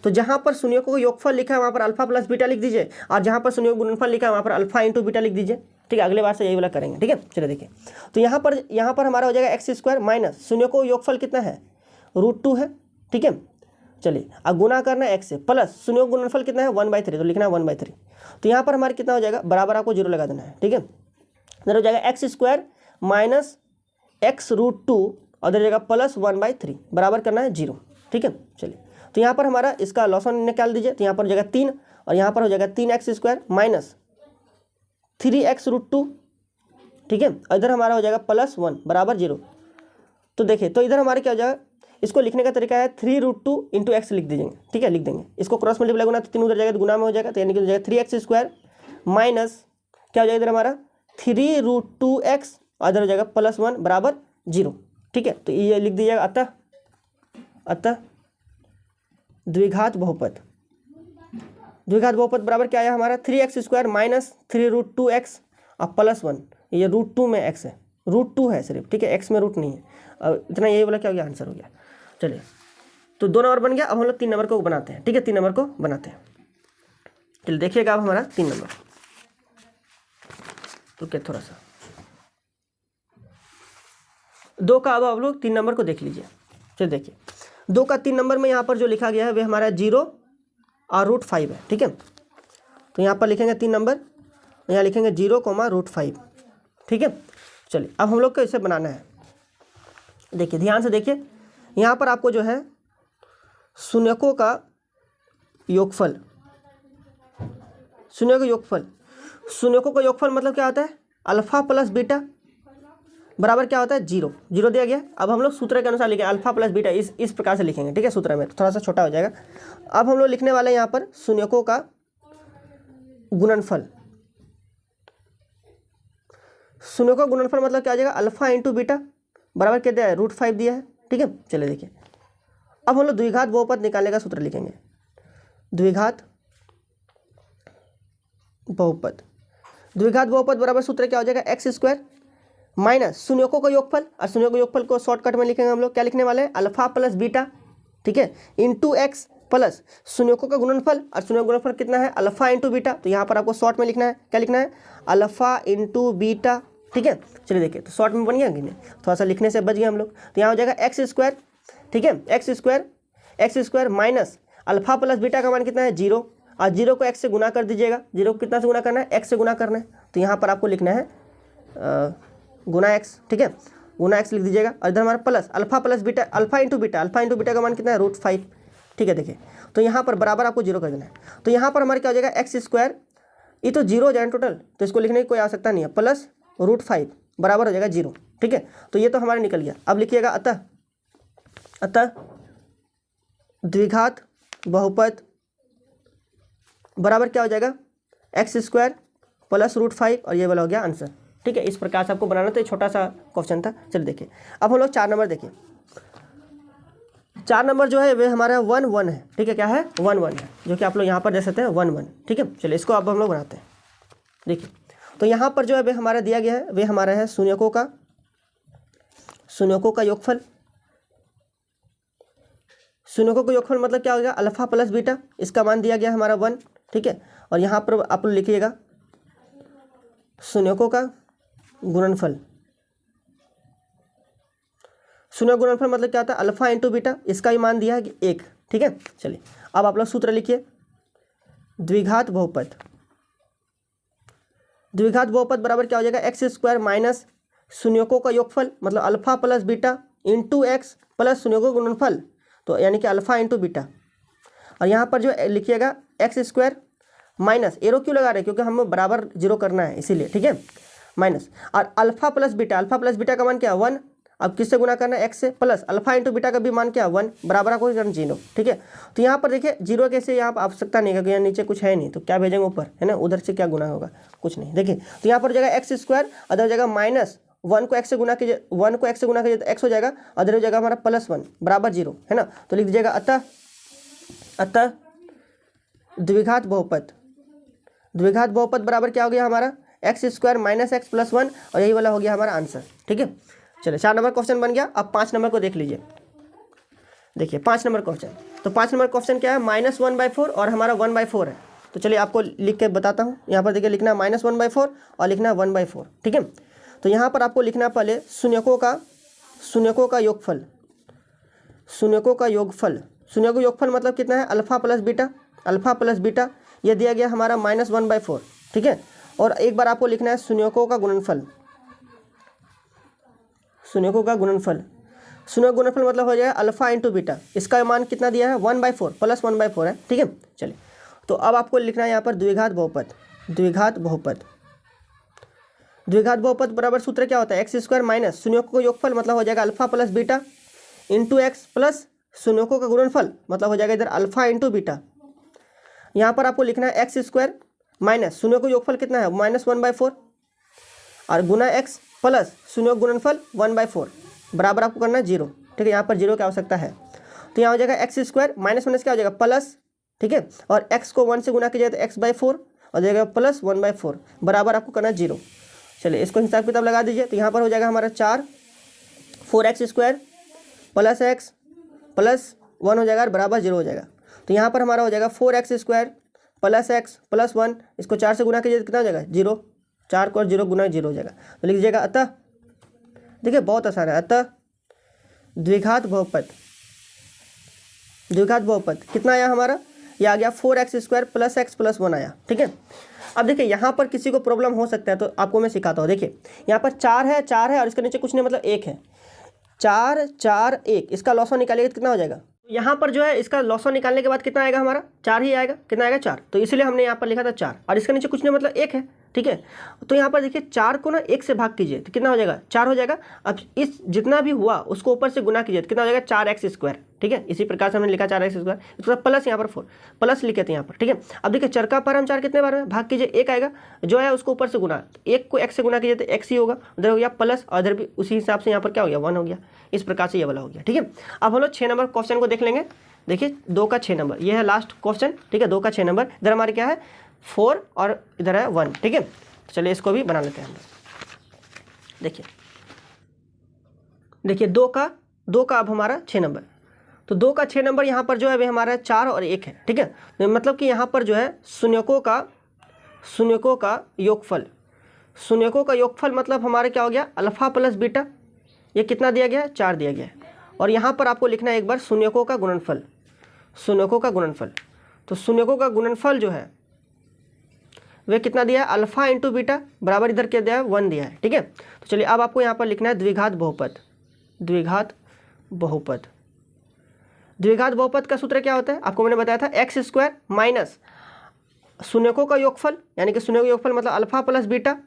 तो जहाँ पर शून्य को योगफल लिखा है वहाँ पर अल्फा प्लस बीटा लिख दीजिए, और जहाँ पर शून्य को गुणनफल लिखा है वहाँ पर अल्फा इंटू बीटा लिख दीजिए, ठीक है। अगले बार से यही वाला करेंगे, ठीक है। चलिए देखिए, तो यहाँ पर हमारा हो जाएगा x² माइनस शून्य को योगफल कितना है, √2 है, ठीक है। चलिए अब गुना करना है x से, प्लस शून्य का गुणनफल कितना है 1/3, तो लिखना है 1/3। तो यहाँ पर हमारे कितना हो जाएगा, बराबर आपको 0 लगा देना है, ठीक है। इधर हो जाएगा x² माइनस x√2 और इधर जाएगा प्लस 1/3, बराबर करना है 0, ठीक है। चलिए तो यहाँ पर हमारा इसका लॉसन निकाल दीजिए, तो यहाँ पर हो जाएगा 3 और यहाँ पर हो जाएगा 3x² माइनस 3x√2, ठीक है। और इधर हमारा हो जाएगा +1 बराबर 0। तो देखिए, तो इधर हमारे क्या हो जाएगा, इसको लिखने का तरीका है 3√2 इंटू x लिख दीजिएगा, ठीक है, लिख देंगे। इसको क्रॉस मल्टीप्लाई गुना तो 3 उधर जाएगा तो गुना में हो जाएगा, तो यानी कि हो जाएगा 3x² माइनस क्या हो जाएगा इधर हमारा 3√2x और इधर हो जाएगा +1 बराबर 0, ठीक है। तो ये लिख दीजिएगा अतः द्विघात बहुपद बराबर क्या आया हमारा 3x² माइनस 3√2x और +1, ये √2 में x है, √2 है सिर्फ, ठीक है, x में रूट नहीं है। और इतना यही वाला क्या हो गया, आंसर हो गया। चलिए तो 2 नंबर बन गया। अब हम लोग 3 नंबर को बनाते हैं, ठीक है, 3 नंबर को बनाते हैं। चलिए देखिएगा अब हमारा 3 नंबर, तो क्या थोड़ा सा 2 का अब आप लोग 3 नंबर को देख लीजिए। चलिए देखिए 2 का 3 नंबर में यहाँ पर जो लिखा गया है वह हमारा 0 और √5 है, ठीक है। तो यहाँ पर लिखेंगे 3 नंबर, यहाँ लिखेंगे 0, √5, ठीक है। चलिए अब हम लोग को इसे बनाना है। देखिए ध्यान से देखिए, यहाँ पर आपको जो है शून्यकों का योगफल, शून्यकों का योगफल मतलब क्या होता है, अल्फा प्लस बीटा बराबर क्या होता है 0 दिया गया। अब हम लोग सूत्र के अनुसार लिखेंगे अल्फा प्लस बीटा, इस प्रकार से लिखेंगे, ठीक है। सूत्र में थोड़ा सा छोटा हो जाएगा। अब हम लोग लिखने वाले हैं यहाँ पर शून्यकों का गुणनफल। शून्यकों का गुणनफल मतलब क्या हो जाएगा, अल्फा इंटू बीटा बराबर क्या दिया है, √5 दिया है, ठीक है। चलिए देखिए, अब हम लोग द्विघात बहुपद निकालने का सूत्र लिखेंगे। द्विघात बहुपद बराबर सूत्र क्या हो जाएगा, x² माइनस शून्यकों का योगफल, और शून्यकों का योगफल को शॉर्टकट में लिखेंगे हम लोग, क्या लिखने वाले हैं, अल्फा प्लस बीटा, ठीक है, इंटू x प्लस शून्यकों का गुणनफल, और शून्य गुणनफल कितना है, अल्फा इंटू बीटा। तो यहाँ पर आपको शॉर्ट में लिखना है, क्या लिखना है, अल्फा इंटू बीटा, ठीक है। चलिए देखिए, तो शॉर्ट में बन गया कि नहीं, थोड़ा सा लिखने से बच गए हम लोग। तो यहाँ हो जाएगा x², ठीक है, x² minus alpha plus beta का मान कितना है 0, और 0 को x से गुना कर दीजिएगा। 0 को कितना से गुना करना है, x से गुना करना है। तो यहाँ पर आपको लिखना है गुना x, ठीक है, गुना x लिख दीजिएगा। और इधर हमारा plus alpha plus beta, alpha into beta का मान कितना है √5, ठीक है। देखिए तो यहाँ पर बराबर आपको 0 कर देना है। तो यहाँ पर हमारे क्या हो जाएगा x², ये तो 0 हो जाए टोटल, तो इसको लिखने की कोई आवश्यकता नहीं है, प्लस √5 बराबर हो जाएगा 0, ठीक है। तो ये तो हमारा निकल गया। अब लिखिएगा अतः द्विघात बहुपद बराबर क्या हो जाएगा, x² प्लस √5, और ये वाला हो गया आंसर, ठीक है। इस प्रकार से आपको बनाना, तो ये छोटा सा क्वेश्चन था। चलिए देखिए, अब हम लोग 4 नंबर देखिए। 4 नंबर जो है वे हमारा 1 है, ठीक है, क्या है 1 है, जो कि आप लोग यहाँ पर देख सकते हैं 1, ठीक है। चलिए इसको अब हम लोग बनाते हैं। देखिए तो यहाँ पर जो है वे हमारा दिया गया है, वे हमारा है शून्यकों का योगफल। शून्यकों का योगफल मतलब क्या हो गया, अल्फा प्लस बीटा, इसका मान दिया गया हमारा 1, ठीक है। और यहाँ पर आप लोग लिखिएगा शून्यकों का गुणनफल। शून्य गुणनफल मतलब क्या होता है, अल्फा इंटू बीटा, इसका भी मान दिया है कि 1। ठीक है, चलिए अब आप लोग सूत्र लिखिए, द्विघात बहुपद। द्विघात बहुपद बराबर क्या हो जाएगा, एक्स स्क्वायर माइनस शून्यकों का योगफल मतलब alpha plus beta into x plus शून्यकों का गुणनफल, तो यानी कि अल्फा इंटू बीटा। और यहाँ पर जो लिखिएगा एक्स स्क्वायर माइनस, एरो क्यों लगा रहे हैं, क्योंकि हमें बराबर जीरो करना है इसीलिए। ठीक है, माइनस और अल्फा प्लस बीटा का मान क्या है 1। अब किससे गुना करना है, एक्स से, प्लस अल्फा इंटू बीटा का भी मान क्या है 1, बराबर आपको करना 0। ठीक है, तो यहाँ पर देखिए जीरो कैसे, यहाँ पर आवश्यकता नहीं है क्योंकि यहाँ नीचे कुछ है नहीं, तो क्या भेजेंगे ऊपर, है ना, उधर से क्या गुना होगा, कुछ नहीं। देखिए तो यहाँ पर जगह एक्स स्क्वायर, अदर जगह माइनस 1 को एक्स से गुना कीजिए, 1 को एक्स से गुना कीजिए तो एक्स हो जाएगा, अदर जगह हमारा +1 बराबर 0, है ना। तो लिख दीजिएगा अतः द्विघात बहुपद। द्विघात बहुपद बराबर क्या हो गया हमारा, x square minus x plus 1, और यही वाला हो गया हमारा आंसर। ठीक है, चलिए 4 नंबर क्वेश्चन बन गया। अब 5 नंबर को देख लीजिए। देखिए 5 नंबर क्वेश्चन, तो 5 नंबर क्वेश्चन क्या है, -1/4 और हमारा 1/4 है। तो चलिए आपको लिख के बताता हूँ। यहाँ पर देखिए लिखना -1/4 और लिखना 1/4। ठीक है, तो यहाँ पर आपको लिखना पहले शून्यकों का योगफल। शून्यकों का योगफल मतलब कितना है, अल्फा प्लस बीटा, ये दिया गया हमारा -1/4। ठीक है, और एक बार आपको लिखना है शून्यकों का गुणनफल। शून्यकों का गुणनफल मतलब हो जाएगा अल्फा इंटू बीटा, इसका मान कितना दिया है 1/4 प्लस 1/4 है। ठीक है, चलिए तो अब आपको लिखना है यहाँ पर द्विघात बहुपद बराबर सूत्र क्या होता है, एक्स स्क्वायर माइनस शून्यकों का योगफल मतलब हो जाएगा alpha plus beta into x plus शून्यकों का गुणनफल मतलब हो जाएगा इधर अल्फा इंटू बीटा। यहाँ पर आपको लिखना है एक्स स्क्वायर माइनस शून्यकों का योगफल कितना है -1/4 और गुना एक्स प्लस शून्य गुणनफल 1/4 बराबर आपको करना है 0। ठीक है, यहाँ पर 0 की आवश्यकता है, तो यहाँ हो जाएगा एक्स स्क्वायर माइनस क्या हो जाएगा प्लस, ठीक है, और एक्स को 1 से गुना कीजिए तो x/4 और जाएगा प्लस 1/4 बराबर आपको करना है 0। चलिए इसको हिसाब किताब लगा दीजिए, तो यहाँ पर हो जाएगा हमारा 4x square plus x plus 1 हो जाएगा और बराबर 0 हो जाएगा। तो यहाँ पर हमारा हो जाएगा 4x square plus x plus 1, इसको 4 से गुना कीजिए तो कितना हो जाएगा 0, 4 को 0 गुना 0 हो जाएगा। तो लिख दीजिएगा अतः, देखिए बहुत आसान है, अतः द्विघात बहुपद कितना आया हमारा, ये आ गया 4x square plus x plus 1 आया। ठीक है, अब देखिए यहाँ पर किसी को प्रॉब्लम हो सकता है तो आपको मैं सिखाता हूँ। देखिए यहाँ पर 4 है और इसके नीचे कुछ नहीं मतलब 1 है, 4 4 1, इसका लॉसो निकालिएगा तो कितना हो जाएगा, यहाँ पर जो है इसका लॉसो निकालने के बाद कितना आएगा हमारा 4 ही आएगा, कितना आएगा 4, तो इसलिए हमने यहाँ पर लिखा था 4 और इसके नीचे कुछ नहीं मतलब 1 है। ठीक है, तो यहाँ पर देखिए 4 को ना 1 से भाग कीजिए तो कितना हो जाएगा 4 हो जाएगा। अब इस जितना भी हुआ उसको ऊपर से गुना कीजिए तो कितना हो जाएगा 4x स्क्वायर। ठीक है, इसी प्रकार से हमने लिखा 4x स्क्वायर, इसको प्लस यहाँ पर 4 प्लस लिखे थे यहाँ पर। ठीक है, अब देखिए चर का परम 4 कितने बार में भाग कीजिए 1 आएगा, जो है उसको ऊपर से गुना, 1 को x से गुना कीजिए तो x ही होगा, उधर हो गया प्लस और इधर भी उसी हिसाब से यहाँ पर क्या हो गया 1 हो गया। इस प्रकार से ये वाला हो गया। ठीक है, अब हम लोग 6 नंबर क्वेश्चन को देख लेंगे। देखिए 2 का 6 नंबर, ये है लास्ट क्वेश्चन। ठीक है, 2 का 6 नंबर, इधर हमारे क्या है 4 और इधर है 1। ठीक है, चलिए इसको भी बना लेते हैं हम लोग। देखिए 2 का अब हमारा 6 नंबर, तो 2 का 6 नंबर यहाँ पर जो है वे हमारा 4 और 1 है। ठीक है, तो मतलब कि यहाँ पर जो है शून्यकों का योगफल मतलब हमारे क्या हो गया अल्फा प्लस बीटा, ये कितना दिया गया है 4 दिया गया है, और यहाँ पर आपको लिखना है एक बार शून्यकों का गुणनफल। तो शून्यकों का गुणनफल जो है वे कितना दिया है अल्फा इंटू बीटा बराबर इधर क्या दिया है 1 दिया है। ठीक है, तो चलिए अब आपको यहाँ पर लिखना है द्विघात बहुपद का सूत्र क्या होता है, आपको मैंने बताया था एक्स स्क्वायर माइनस शून्यकों का योगफल, यानी कि शून्यों का योगफल मतलब alpha plus beta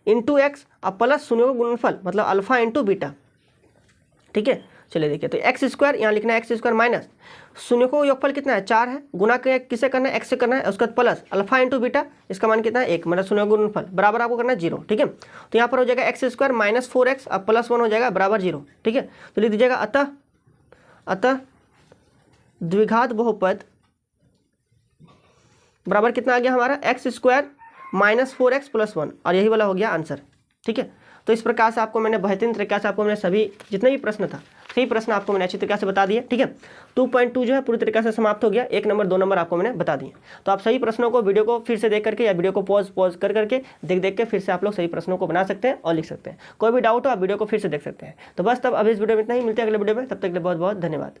into x और प्लस शून्यों का गुणनफल मतलब अल्फा इंटू बीटा। ठीक है, चलिए देखिए तो एक्स स्क्वायर यहाँ लिखना है एक्स स्क्वायर माइनस शून्यकों का योगफल कितना है 4 है, गुना किसे करना है x से करना है, उसका प्लस अल्फा इंटू बीटा, इसका मान कितना है 1 मतलब शून्य का गुणनफल बराबर आपको करना है 0। ठीक है, तो यहाँ पर हो जाएगा एक्स स्क्वायर माइनस 4x अब प्लस 1 हो जाएगा बराबर 0। ठीक है, तो लिख दीजिएगा अतः द्विघात बहुपद बराबर कितना आ गया हमारा x square minus 4x plus 1, और यही वाला हो गया आंसर। ठीक है, तो इस प्रकार से आपको मैंने बेहतरीन तरीके से आपको मैंने सभी जितने भी प्रश्न था सही प्रश्न आपको मैंने अच्छी तरीके से बता दिए। ठीक है, 2.2 जो है पूरी तरीके से समाप्त हो गया। 1 नंबर 2 नंबर आपको मैंने बता दिए। तो आप सही प्रश्नों को वीडियो को फिर से देख करके या वीडियो को पॉज कर करके देख के फिर से आप लोग सही प्रश्नों को बना सकते हैं और लिख सकते हैं। कोई भी डाउट हो आप वीडियो को फिर से देख सकते हैं। तो बस तब अब इस वीडियो में इतना ही, मिलते हैं अगले वीडियो में, तब तक के लिए बहुत बहुत धन्यवाद।